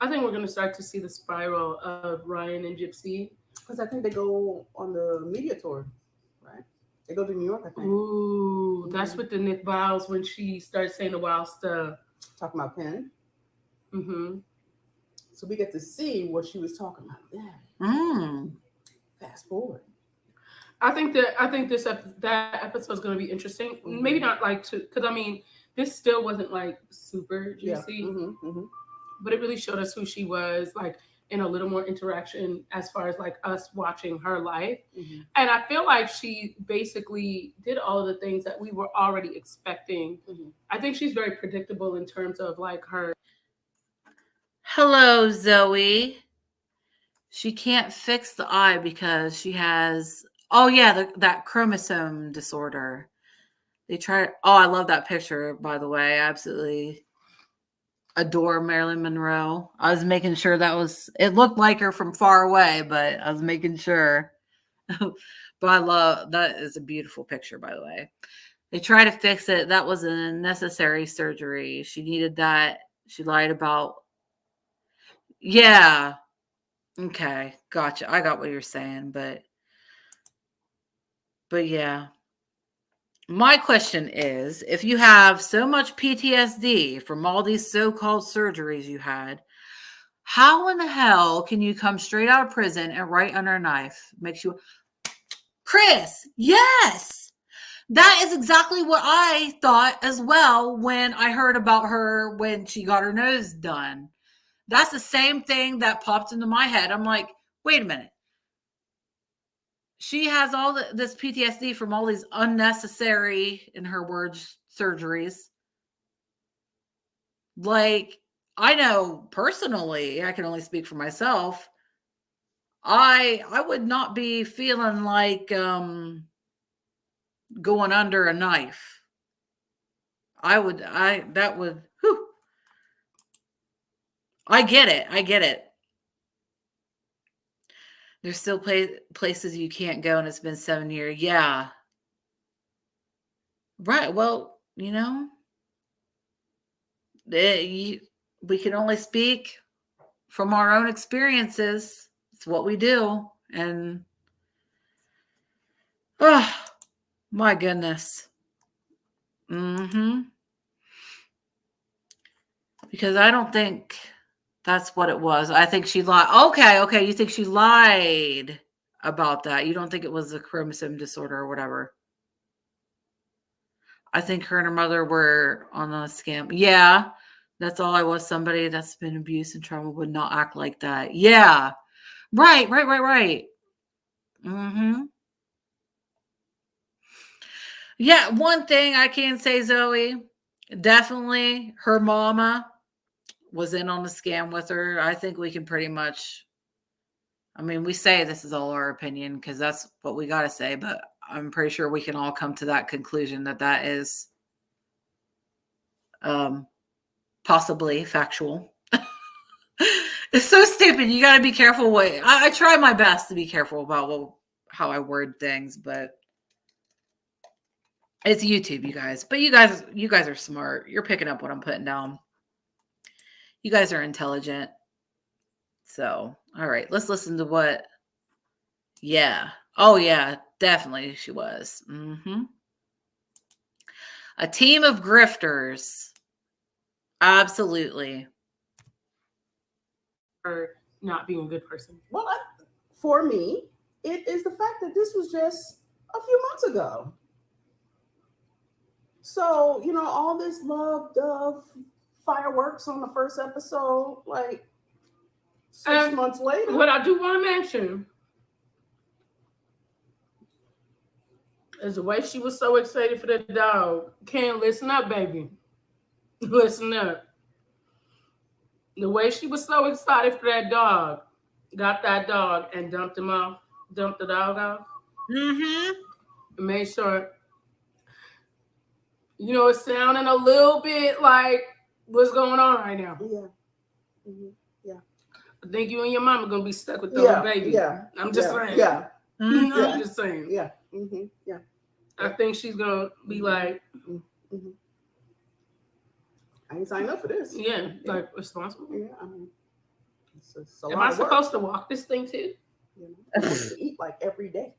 I think we're going to start to see the spiral of Ryan and Gypsy. Because I think they go on the media tour, right? They go to New York, I think. Ooh, that's with the Nick Viles when she starts saying the wild stuff. Talking about Penn. Mm-hmm. So we get to see what she was talking about there. Fast forward. I think that that episode is going to be interesting. Mhm. Maybe not like because I mean, this still wasn't like super Yeah. juicy, Mm-hmm. but it really showed us who she was, like in a little more interaction as far as like us watching her life. Mm-hmm. And I feel like she basically did all of the things that we were already expecting. Mm-hmm. I think she's very predictable in terms of like her. Hello, Zoe. She can't fix the eye because she has, oh yeah, that chromosome disorder. They try. Oh, I love that picture, by the way. I absolutely adore Marilyn Monroe. I was making sure it looked like her from far away, but I was making sure. But I love, that is a beautiful picture, by the way. They try to fix it. That was a necessary surgery. She needed that. She lied about. Yeah. Okay. Gotcha. I got what you're saying, but yeah. My question is, if you have so much PTSD from all these so-called surgeries you had, how in the hell can you come straight out of prison and right under a knife? Makes you, Chris, yes. That is exactly what I thought as well when I heard about her when she got her nose done. That's the same thing that popped into my head. I'm like, wait a minute. She has all this PTSD from all these unnecessary, in her words, surgeries. Like, I know personally, I can only speak for myself. I would not be feeling like going under a knife. That would, whew. I get it. There's still places you can't go, and it's been 7 years. Yeah. Right. Well, we can only speak from our own experiences. It's what we do. And, oh, my goodness. Because I don't think that's what it was. I think she lied. Okay. You think she lied about that. You don't think it was a chromosome disorder or whatever. I think her and her mother were on a scam. Yeah, that's all I was. Somebody that's been abused and trauma would not act like that. Yeah. Right. Yeah, one thing I can say, Zoe, definitely her mama was in on the scam with her. I think we can pretty much, I mean, we say this is all our opinion because that's what we got to say, but I'm pretty sure we can all come to that conclusion that is possibly factual. It's so stupid. You got to be careful. I try my best to be careful about how I word things, but it's YouTube, you guys. But you guys are smart. You're picking up what I'm putting down. You guys are intelligent. So, all right, let's listen to what. Yeah. Oh, yeah, definitely she was. A team of grifters. Absolutely. Her not being a good person. Well, for me, it is the fact that this was just a few months ago. So, all this love, dove, fireworks on the first episode, like 6 months later. What I do want to mention is the way she was so excited for the dog. Can't listen up, baby. Listen up. The way she was so excited for that dog, got that dog and dumped the dog off. And made sure, it's sounding a little bit like what's going on right now. Yeah. Yeah. I think you and your mom are going to be stuck with the baby. Yeah. I'm just saying. Yeah. I'm just saying. Yeah. Yeah. I think she's going to be like, I ain't signed up for this. Yeah, like responsible. Yeah, I mean, it's a am I supposed to walk this thing too? To eat like every day.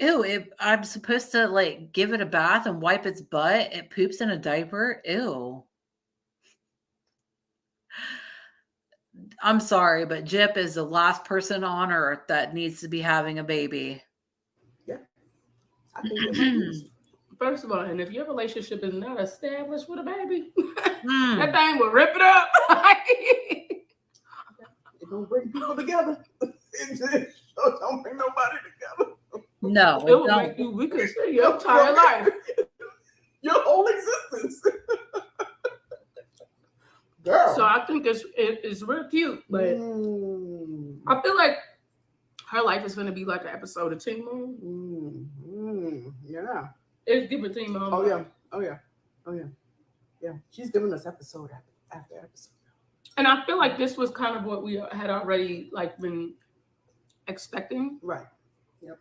Ew, I'm supposed to like give it a bath and wipe its butt. It poops in a diaper. Ew. I'm sorry, but Jip is the last person on earth that needs to be having a baby. Yeah. I think it might be. First of all, and if your relationship is not established with a baby, that thing will rip it up. It don't bring people together. It don't bring nobody together. No, it will make you. We could say your entire life, your whole existence. Girl. So I think it's real cute, but I feel like her life is going to be like an episode of Teen Mom. Yeah. It's giving Teen Mom. Oh yeah. Yeah. She's giving us episode after episode. And I feel like this was kind of what we had already like been expecting. Right. Yep.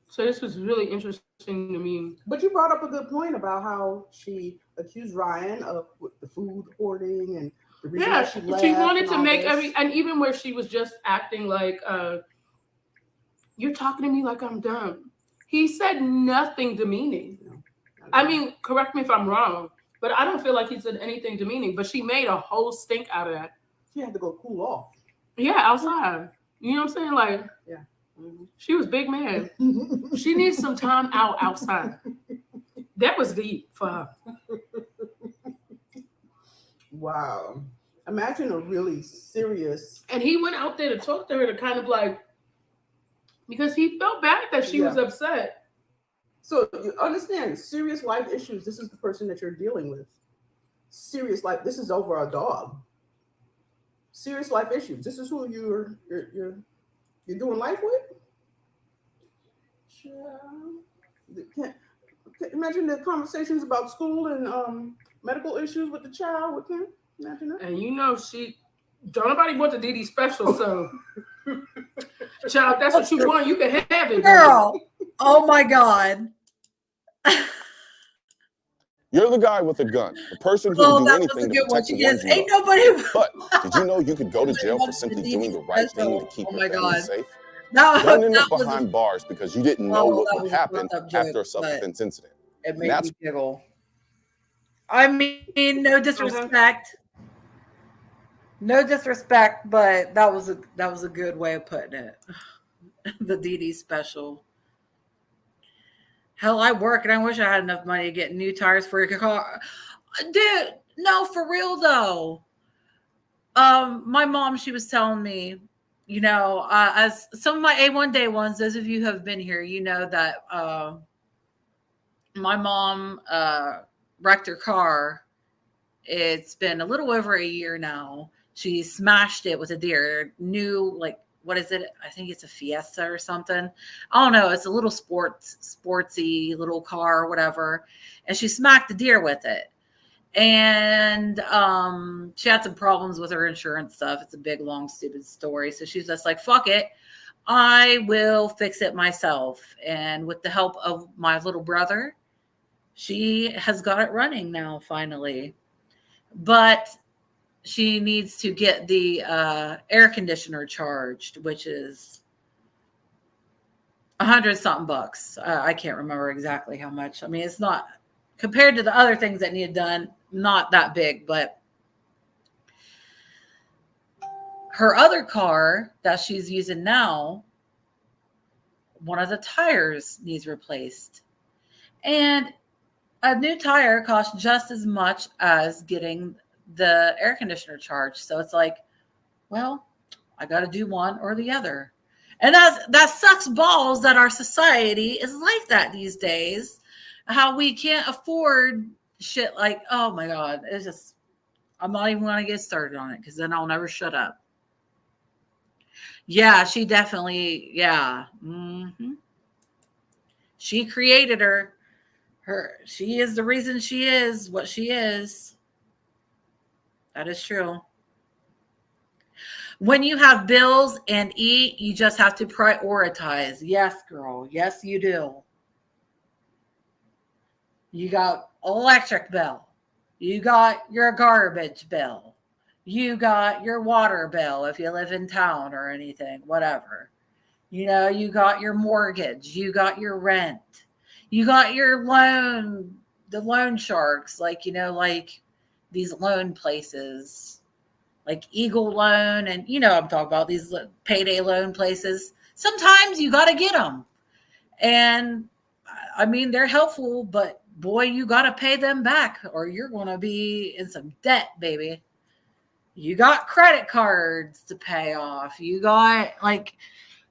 So this was really interesting to me. But you brought up a good point about how she accused Ryan of the food hoarding and the reason why she left. She wanted to make and even where she was just acting like, you're talking to me like I'm dumb. He said nothing demeaning. No, I mean, correct me if I'm wrong, but I don't feel like he said anything demeaning. But she made a whole stink out of that. She had to go cool off. Yeah, outside. You know what I'm saying? Like, yeah. She was big mad. She needs some time out outside. That was deep for her. Wow. Imagine a really serious. And he went out there to talk to her to kind of like, because he felt bad that she was upset. So you understand, serious life issues. This is the person that you're dealing with. Serious life. This is over a dog. Serious life issues. This is who you're doing life with? Sure. Imagine the conversations about school and medical issues with the child with him. Imagine that. And you know, don't nobody want the DD special, so child, that's what you want. You can have it, girl. Oh my God. You're the guy with the gun, the person who would do anything to protect the ones you ain't love. nobody. But did you know you could go to jail for simply doing the right thing to keep your family safe? No, Don't end up behind bars because you didn't know what would happen after a self-defense incident. It made me giggle. I mean, no disrespect. No disrespect, but that was a good way of putting it. The DD special. Hell, I work and I wish I had enough money to get new tires for your car. Dude, no, for real though. My mom, she was telling me, you know, as some of my A1 day ones, those of you who have been here, you know that my mom wrecked her car. It's been a little over a year now. She smashed it with a deer. New, like, what is it? I think it's a Fiesta or something. I don't know. It's a little sportsy little car or whatever. And she smacked the deer with it. And she had some problems with her insurance stuff. It's a big, long, stupid story. So she's just like, fuck it. I will fix it myself. And with the help of my little brother, she has got it running now, finally. But she needs to get the air conditioner charged, which is $100-something bucks. I can't remember exactly how much. I mean, it's not compared to the other things that need done, not that big, but her other car that she's using now, one of the tires needs replaced. And a new tire costs just as much as getting the air conditioner charged. So it's like, well, I got to do one or the other. And that sucks balls that our society is like that these days. How we can't afford shit like, oh my God, it's just, I'm not even going to get started on it because then I'll never shut up. Yeah, she definitely, yeah. Mm-hmm. She created her. She is the reason she is what she is. That is true. When you have bills and eat, you just have to prioritize. Yes, girl. Yes, you do. You got electric bill. You got your garbage bill. You got your water bill if you live in town or anything, whatever. You know, you got your mortgage. You got your rent. You got your loan, the loan sharks, like, you know, like these loan places. like Eagle Loan, and I'm talking about these payday loan places. Sometimes you got to get them. And I mean, they're helpful, but boy, you got to pay them back or you're going to be in some debt, baby. You got credit cards to pay off. You got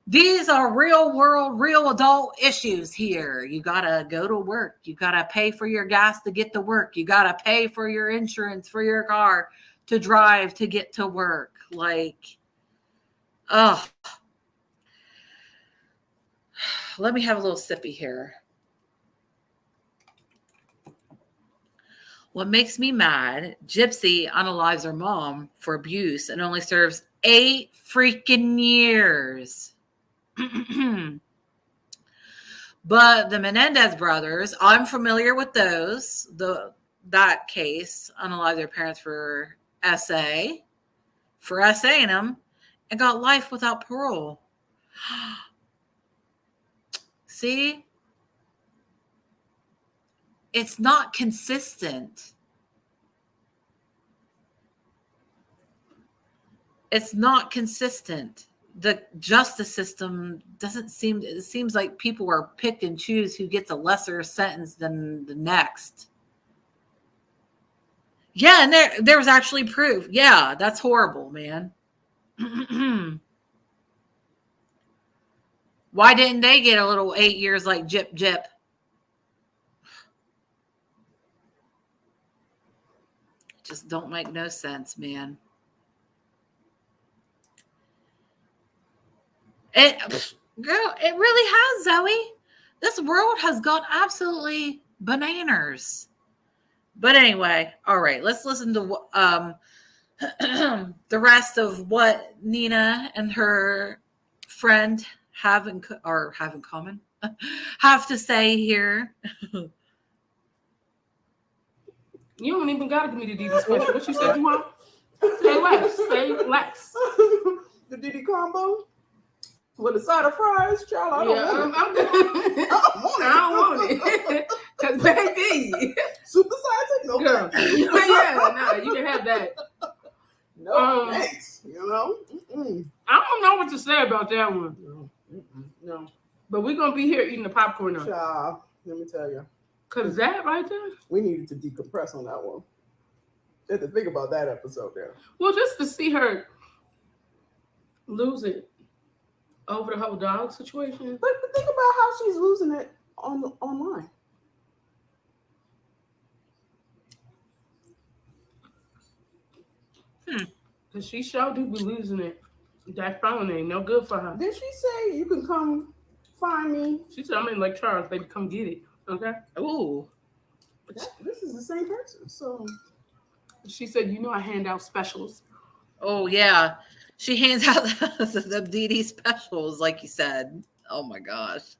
these are real world, real adult issues here. You got to go to work. You got to pay for your gas to get to work. You got to pay for your insurance for your car to drive to get to work. Let me have a little sippy here. What makes me mad, Gypsy unalives her mom for abuse and only serves 8 freaking years. But the Menendez brothers, I'm familiar with those. That case, unalived their parents for essaying them, and got life without parole. See? It's not consistent. It's not consistent. The justice system it seems like people are picked and choose who gets a lesser sentence than the next. Yeah, and there was actually proof. Yeah, that's horrible, man. Why didn't they get a little 8 years like Jip? Just don't make no sense, man. It really has, Zoe. This world has gone absolutely bananas. But anyway, all right, let's listen to the rest of what Nina and her friend have in common have to say here. You don't even gotta give me the DD special. What you said you want? Say less. Say less. The DD combo with a side of fries, child. I don't want it. I don't want it. Cause baby, super size it, no. Girl. Yeah, you can have that. No, thanks. I don't know what to say about that one. No. But we're gonna be here eating the popcorn now. Child, let me tell you. Cause that right there, we needed to decompress on that one. You had to think about that episode there. Well, just to see her lose it over the whole dog situation. But think about how she's losing it online. Cause she sure do be losing it. That phone ain't no good for her. Did she say you can come find me? She said I'm in Lake Charles, baby. Come get it. Okay. Ooh. This is the same person. So she said, I hand out specials. Oh yeah. She hands out the DD specials, like you said. Oh my gosh.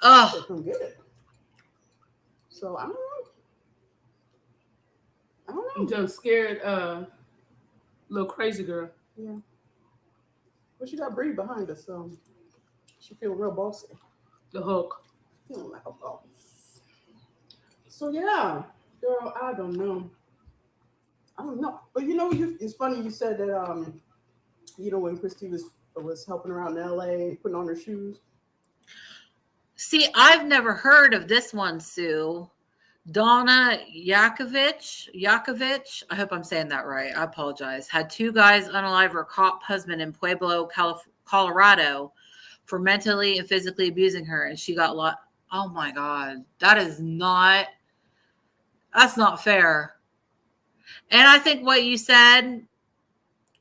Oh, come get it. So I don't know. I'm just scared, little crazy girl. Yeah. But she got Bree behind us, so she feel real bossy. The hook. Feeling like a boss. So yeah, girl, I don't know. But it's funny you said that when Christy was helping around in LA, putting on her shoes. See, I've never heard of this one, Sue. Donna Yakovich, I hope I'm saying that right. I apologize. Had 2 guys unalive her cop husband in Pueblo, Colorado for mentally and physically abusing her. And she got locked. Oh my God. That's not fair. And I think what you said,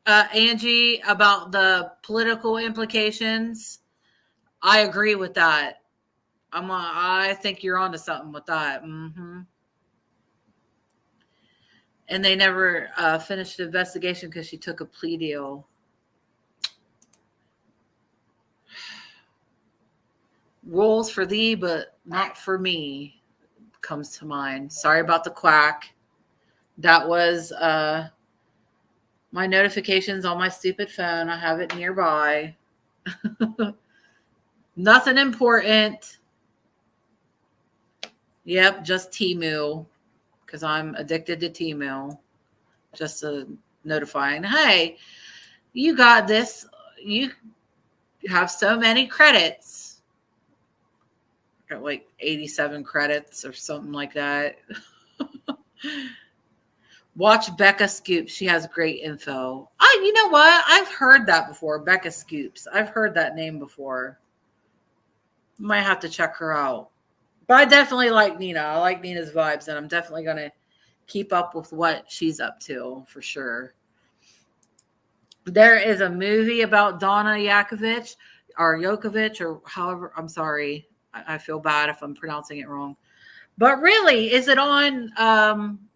Angie, about the political implications, I agree with that. I think you're onto something with that. Mm-hmm. And they never finished the investigation because she took a plea deal. Rules for thee, but not for me, comes to mind. Sorry about the quack. That was my notifications on my stupid phone. I have it nearby. Nothing important. Yep, just Temu, because I'm addicted to Temu. Just a notifying, hey, you got this. You have so many credits. Got like 87 credits or something like that. Watch Becca Scoops. She has great info. You know what? I've heard that before. Becca Scoops. I've heard that name before. Might have to check her out. But I definitely like Nina. I like Nina's vibes, and I'm definitely going to keep up with what she's up to for sure. There is a movie about Donna Yakovich or Yokovich or however. I'm sorry. I feel bad if I'm pronouncing it wrong. But really, is it on,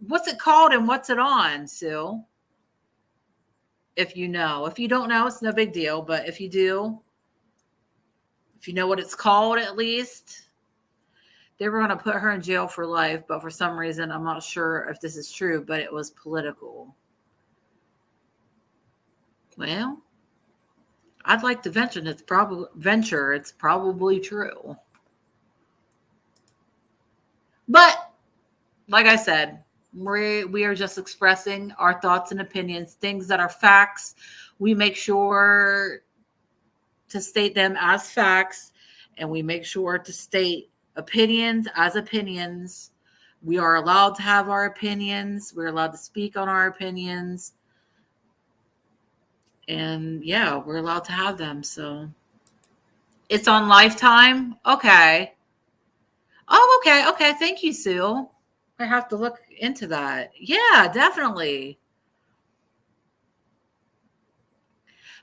what's it called and what's it on, Sue? If you know. If you don't know, it's no big deal. But if you do, if you know what it's called at least. They were going to put her in jail for life, but for some reason, I'm not sure if this is true, but it was political. Well, I'd like to venture it's probably true. But like I said, we are just expressing our thoughts and opinions, things that are facts. We make sure to state them as facts, and we make sure to state opinions as opinions. We are allowed to have our opinions. We're allowed to speak on our opinions. And yeah, we're allowed to have them. So it's on Lifetime. Okay. Oh, okay. Okay. Thank you, Sue. I have to look into that. Yeah, definitely.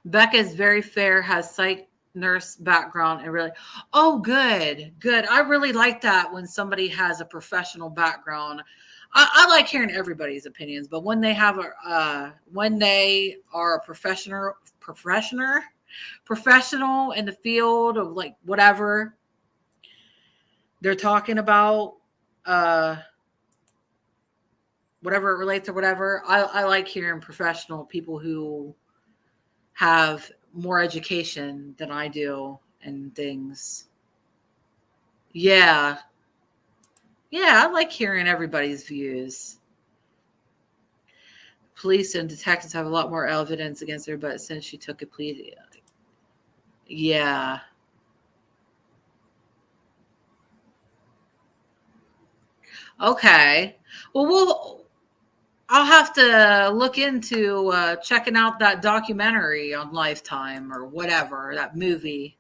Becca is very fair, has psych nurse background, and really, oh, good. I really like that when somebody has a professional background. I like hearing everybody's opinions, but when they have when they are a professional in the field of like whatever they're talking about, whatever it relates to, whatever. I like hearing professional people who have more education than I do and things. Yeah, I like hearing everybody's views. Police and detectives have a lot more evidence against her, but since she took a plea, yeah. Okay. Well, I'll have to look into checking out that documentary on Lifetime or whatever, that movie.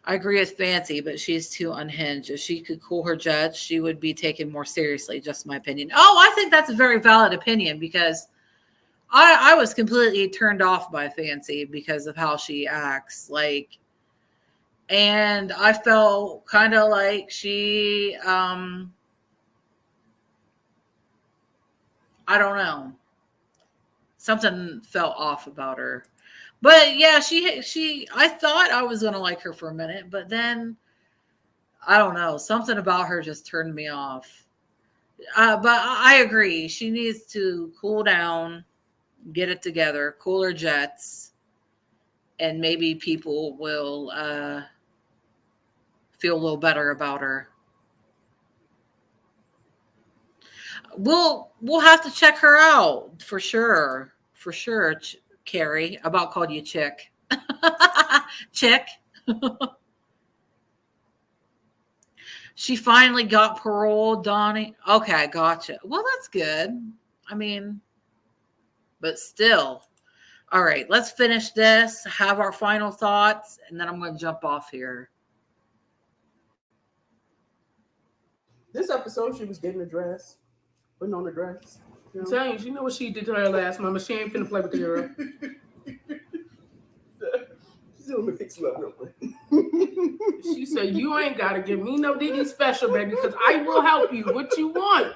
I agree with Fancy, but she's too unhinged. If she could cool her jets, she would be taken more seriously, just my opinion. Oh, I think that's a very valid opinion because I was completely turned off by Fancy because of how she acts. Like, and I felt kind of like she, I don't know. Something felt off about her. But yeah, I thought I was going to like her for a minute, but then I don't know. Something about her just turned me off. But I agree. She needs to cool down, get it together, cool her jets, and maybe people will feel a little better about her. We'll have to check her out for sure. For sure, Carrie. I about called you Chick. Chick. She finally got parole, Donnie. Okay, gotcha. Well, that's good. I mean, but still. All right, let's finish this, have our final thoughts, and then I'm going to jump off here. This episode, she was getting a dress, putting on a dress. You know? James, you know what she did to her last mama? She ain't finna play with the girl. She said, let me fix you up real quick. She said, you ain't got to give me no DD special, baby, because I will help you. What you want?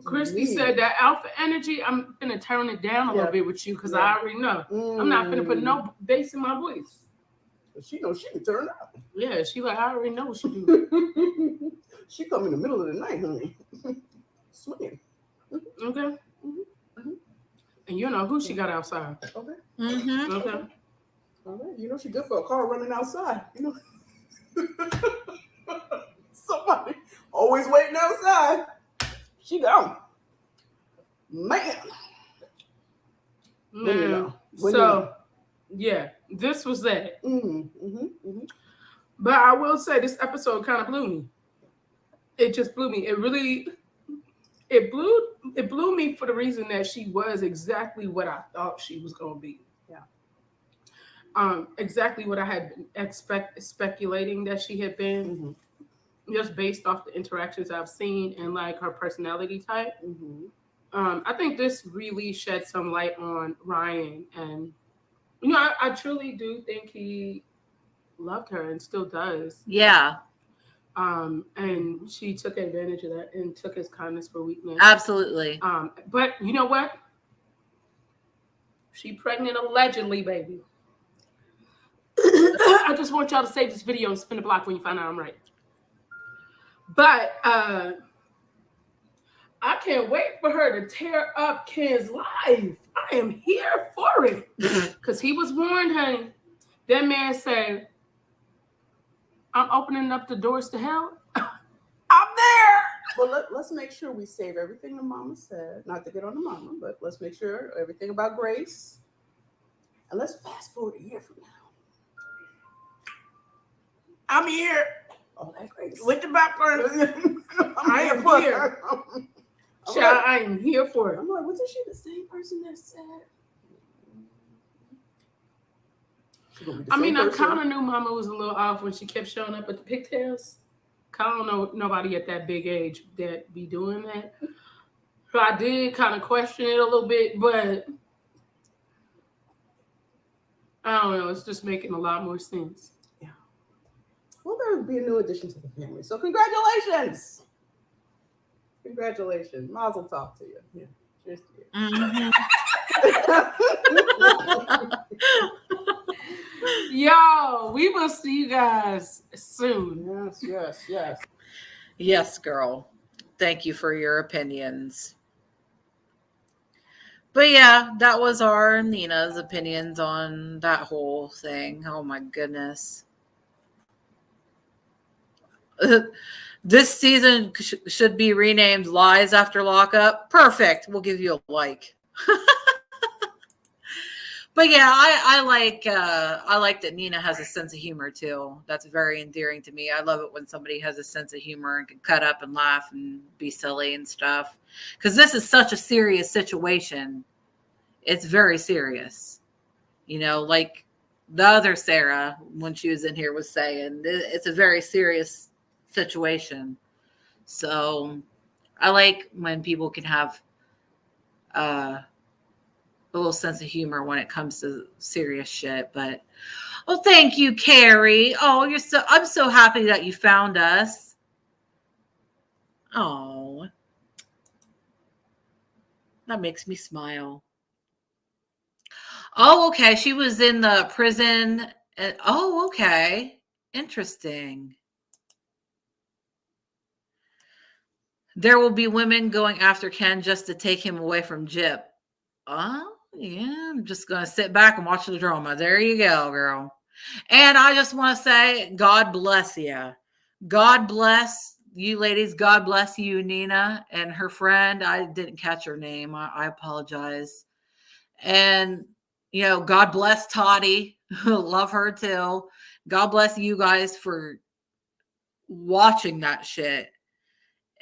Christy said that alpha energy, I'm finna turn it down a little bit with you because I already know. I'm not finna put no bass in my voice. She knows she can turn up. Yeah, she like, I already know what she do. She come in the middle of the night, honey. Swinging. Okay. Mm-hmm. And you know who she got outside. Okay. Mm-hmm. Okay. All right. You know she good for a car running outside. You know. Somebody always waiting outside. She gone. Man. When you know. Yeah, this was that. Mm-hmm. But I will say this episode kind of blew me. It just blew me. It blew me for the reason that she was exactly what I thought she was going to be. Yeah. Exactly what I had been speculating that she had been. Mm-hmm. Just based off the interactions I've seen and like her personality type. Mm-hmm. I think this really shed some light on Ryan, and I truly do think he loved her and still does. Yeah. And she took advantage of that and took his kindness for weakness. Absolutely. But you know what? She pregnant allegedly, baby. I just want y'all to save this video and spin the block when you find out I'm right. But I can't wait for her to tear up Ken's life. I am here for it. Because he was warned, honey. That man said, I'm opening up the doors to hell. I'm there. Well, let's make sure we save everything the mama said. Not to get on the mama, but let's make sure everything about Grace. And let's fast forward a year from now. I'm here. Oh, that Grace. With the background. I am here. Child, I am here for it. I'm like, wasn't she the same person that said? I mean, I kind of knew Mama was a little off when she kept showing up with the pigtails. I don't know nobody at that big age that be doing that. So I did kind of question it a little bit, but I don't know. It's just making a lot more sense. Yeah. Well, there will be a new addition to the family. So congratulations. Congratulations. Mazel tov to you. Yeah. Cheers to you. Mm-hmm. Yo, we will see you guys soon. Yes. Yes, girl. Thank you for your opinions. But yeah, that was our and Nina's opinions on that whole thing. Oh my goodness. This season should be renamed Lies After Lockup. Perfect. We'll give you a like. But yeah, I like that Nina has a sense of humor too. That's very endearing to me. I love it when somebody has a sense of humor and can cut up and laugh and be silly and stuff. Because this is such a serious situation. It's very serious. Like the other Sarah, when she was in here, was saying, it's a very serious situation. So I like when people can have a little sense of humor when it comes to serious shit. But thank you, Carrie. I'm so happy that you found us. Oh, that makes me smile. Oh, okay. She was in the prison. Okay. Interesting. There will be women going after Ken just to take him away from Gyp. Yeah, I'm just going to sit back and watch the drama. There you go, girl. And I just want to say, God bless you. God bless you ladies. God bless you, Nina, and her friend. I didn't catch her name. I apologize. And, God bless Toddy. Love her too. God bless you guys for watching that shit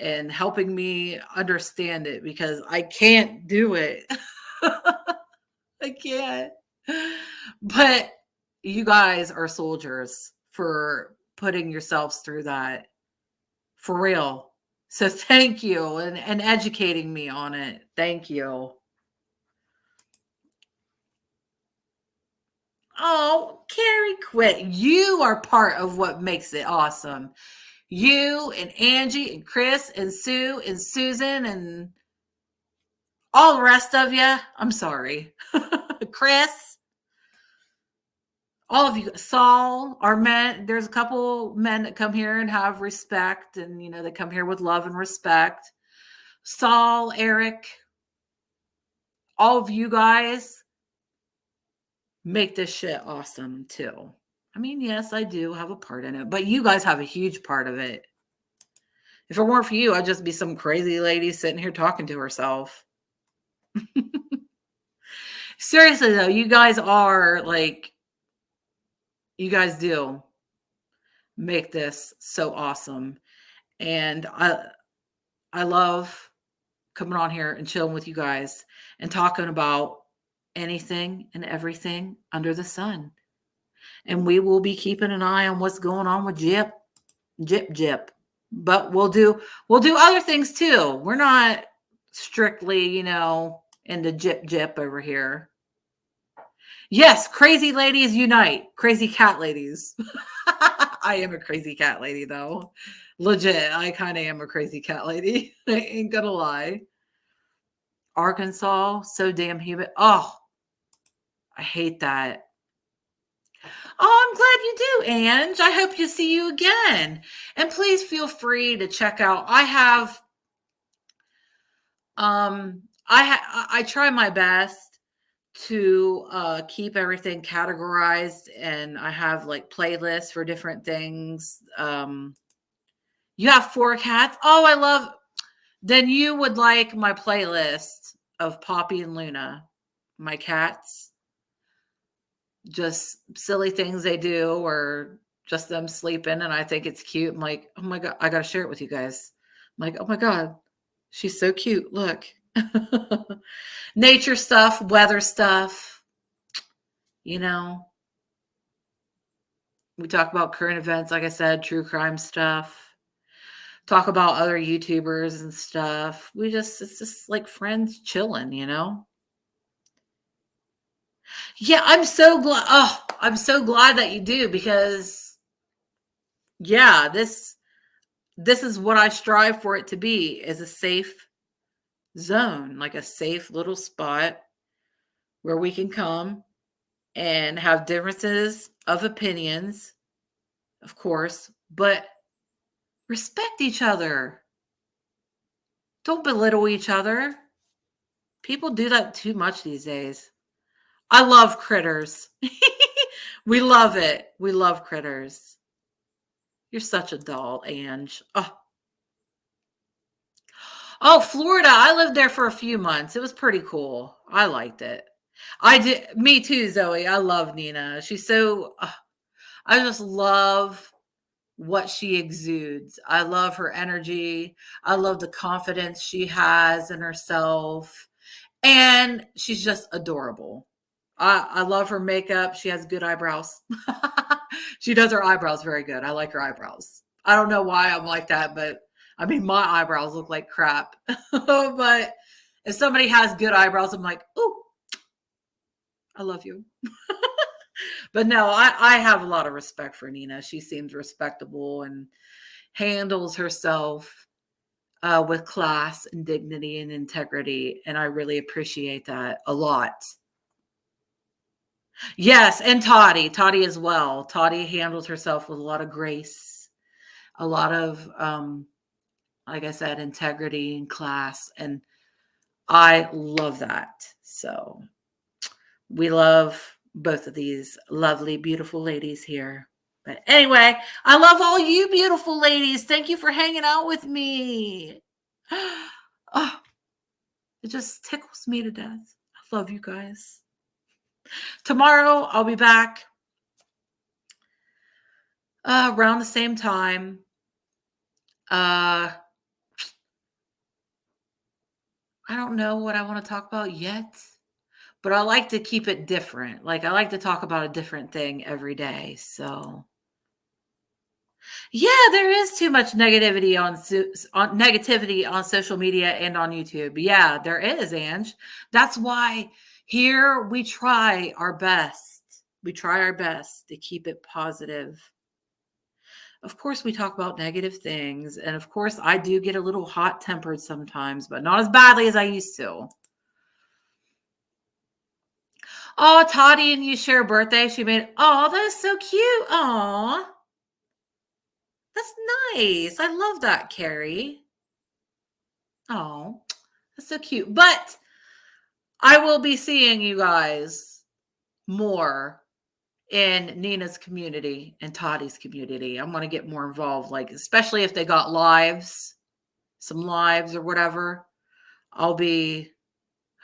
and helping me understand it, because I can't do it. I can't. But you guys are soldiers for putting yourselves through that. For real. So thank you and educating me on it. Thank you. Oh, Carrie quit. You are part of what makes it awesome. You and Angie and Chris and Sue and Susan and all the rest of you. I'm sorry. Chris. All of you. Saul, our men. There's a couple men that come here and have respect, and they come here with love and respect. Saul, Eric, all of you guys make this shit awesome too. I mean, yes, I do have a part in it, but you guys have a huge part of it. If it weren't for you, I'd just be some crazy lady sitting here talking to herself. Seriously though, you guys are like, you guys do make this so awesome. And I love coming on here and chilling with you guys and talking about anything and everything under the sun. And we will be keeping an eye on what's going on with Jip. But we'll do other things too. We're not strictly, you know, into Jip over here. Yes, crazy ladies unite. Crazy cat ladies. I am a crazy cat lady though. Legit, I kind of am a crazy cat lady. I ain't gonna lie. Arkansas, so damn humid. Oh, I hate that. Oh, I'm glad you do, Ange. I hope to see you again. And please feel free to check out. I try my best to keep everything categorized, and I have like playlists for different things. You have 4 cats. Oh, I love. Then you would like my playlist of Poppy and Luna, my cats. Just silly things they do, or just them sleeping, and I think it's cute. I'm like, oh my God, I gotta share it with you guys. I'm like, oh my God, she's so cute. Look. Nature stuff, weather stuff, you know. We talk about current events, like I said, true crime stuff. Talk about other YouTubers and stuff. It's just like friends chilling, you know. Yeah, I'm so glad. Oh, I'm so glad that you do, because yeah, this is what I strive for it to be, is a safe zone, like a safe little spot where we can come and have differences of opinions, of course, but respect each other. Don't belittle each other. People do that too much these days. I love critters. We love it. We love critters. You're such a doll, Ange. Oh, Florida. I lived there for a few months. It was pretty cool. I liked it. I did. Me too, Zoe. I love Nina. She's so, I just love what she exudes. I love her energy. I love the confidence she has in herself. And she's just adorable. I love her makeup. She has good eyebrows. She does her eyebrows very good. I like her eyebrows. I don't know why I'm like that, but I mean, my eyebrows look like crap. But if somebody has good eyebrows, I'm like, oh, I love you. But no, I have a lot of respect for Nina. She seems respectable and handles herself with class and dignity and integrity. And I really appreciate that a lot. Yes, and Toddy as well. Toddy handles herself with a lot of grace, a lot of, like I said, integrity and class. And I love that. So we love both of these lovely, beautiful ladies here. But anyway, I love all you beautiful ladies. Thank you for hanging out with me. Oh, it just tickles me to death. I love you guys. Tomorrow, I'll be back around the same time. I don't know what I want to talk about yet, but I like to keep it different. Like, I like to talk about a different thing every day. So yeah, there is too much negativity on social media and on YouTube. Yeah, there is, Ange. That's why here we try our best. We try our best to keep it positive. Of course, we talk about negative things. And of course, I do get a little hot-tempered sometimes, but not as badly as I used to. Oh, Toddy and you share a birthday. She made, oh, that is so cute. Oh, that's nice. I love that, Carrie. Oh, that's so cute. But I will be seeing you guys more in Nina's community and Toddy's community. I'm going to get more involved, like, especially if they got lives, some lives or whatever. I'll be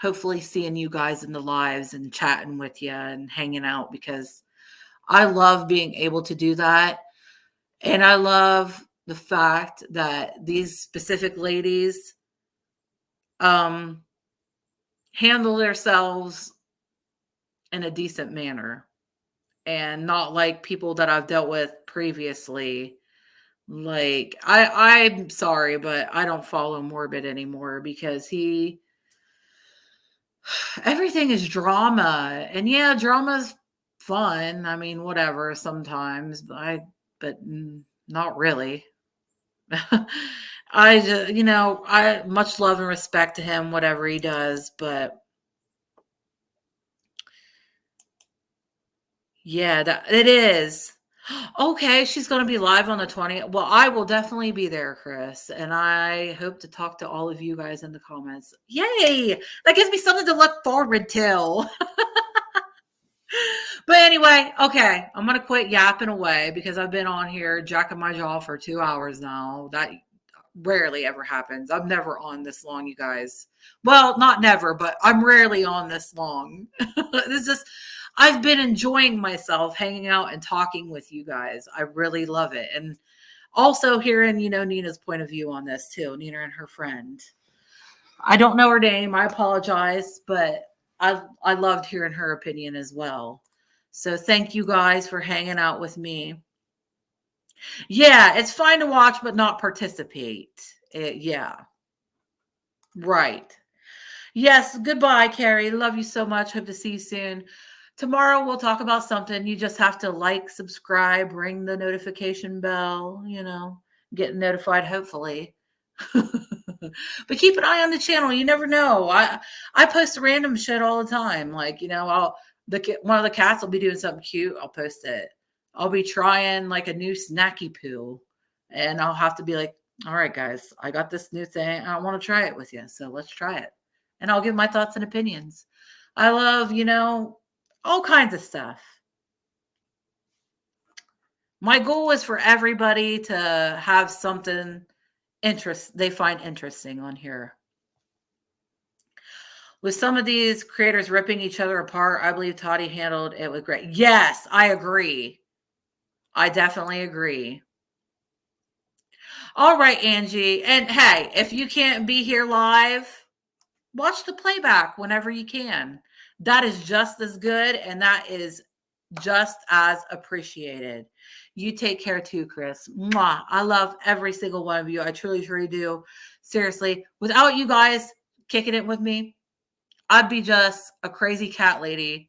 hopefully seeing you guys in the lives and chatting with you and hanging out, because I love being able to do that. And I love the fact that these specific ladies handle themselves in a decent manner, and not like people that I've dealt with previously. Like, I'm sorry, but I don't follow Morbid anymore, because everything is drama. And yeah, drama's fun. I mean, whatever, sometimes, but not really. I just, I much love and respect to him, whatever he does, but yeah, that it is. Okay, she's going to be live on the 20th. Well, I will definitely be there, Chris, and I hope to talk to all of you guys in the comments. Yay! That gives me something to look forward to. But anyway, okay, I'm going to quit yapping away, because I've been on here jacking my jaw for 2 hours now. That rarely ever happens. I'm never on this long, you guys. Well, not never, but I'm rarely on this long. I've been enjoying myself hanging out and talking with you guys. I really love it. And also hearing, Nina's point of view on this too. Nina and her friend. I don't know her name. I apologize, but I loved hearing her opinion as well. So thank you guys for hanging out with me. Yeah, it's fine to watch, but not participate. Yeah. Right. Yes. Goodbye, Carrie. Love you so much. Hope to see you soon. Tomorrow we'll talk about something. You just have to like, subscribe, ring the notification bell, get notified, hopefully. But keep an eye on the channel. You never know. I post random shit all the time. Like, one of the cats will be doing something cute. I'll post it. I'll be trying like a new snacky poo, and I'll have to be like, all right, guys, I got this new thing. I want to try it with you. So let's try it. And I'll give my thoughts and opinions. I love, all kinds of stuff. My goal is for everybody to have something they find interesting on here. With some of these creators ripping each other apart, I believe Toddy handled it with great. Yes, I agree. I definitely agree. All right, Angie. And hey, if you can't be here live, watch the playback whenever you can. That is just as good, and that is just as appreciated. You take care too, Chris. Mwah. I love every single one of you. I truly, truly do. Seriously, without you guys kicking it with me, I'd be just a crazy cat lady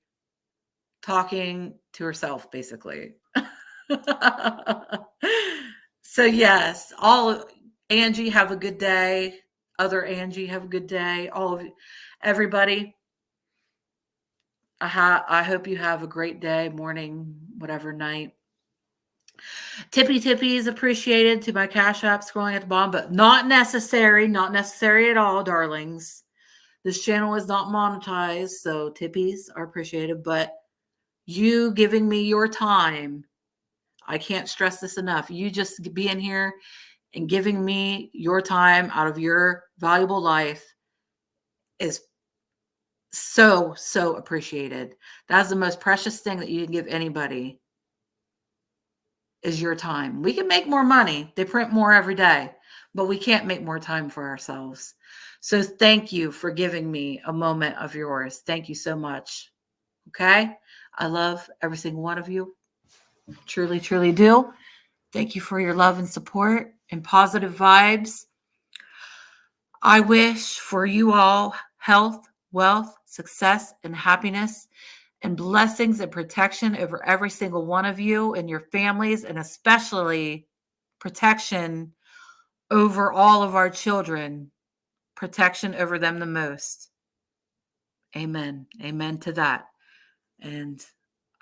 talking to herself, basically. So yes, Angie, have a good day. Other Angie, have a good day. All of you, everybody. I hope you have a great day, morning, whatever, night. Tippy is appreciated to my Cash App scrolling at the bottom, but not necessary at all, darlings. This channel is not monetized, so tippies are appreciated, but you giving me your time, I can't stress this enough. You just being here and giving me your time out of your valuable life is so, so appreciated. That's the most precious thing that you can give anybody, is your time. We can make more money. They print more every day, but we can't make more time for ourselves. So thank you for giving me a moment of yours. Thank you so much. Okay? I love every single one of you. Truly, truly do. Thank you for your love and support and positive vibes. I wish for you all health, wealth, success, and happiness, and blessings and protection over every single one of you and your families, and especially protection over all of our children, protection over them the most. Amen. Amen to that. And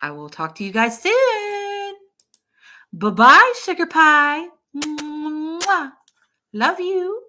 I will talk to you guys soon. Bye-bye, sugar pie. Mwah. Love you.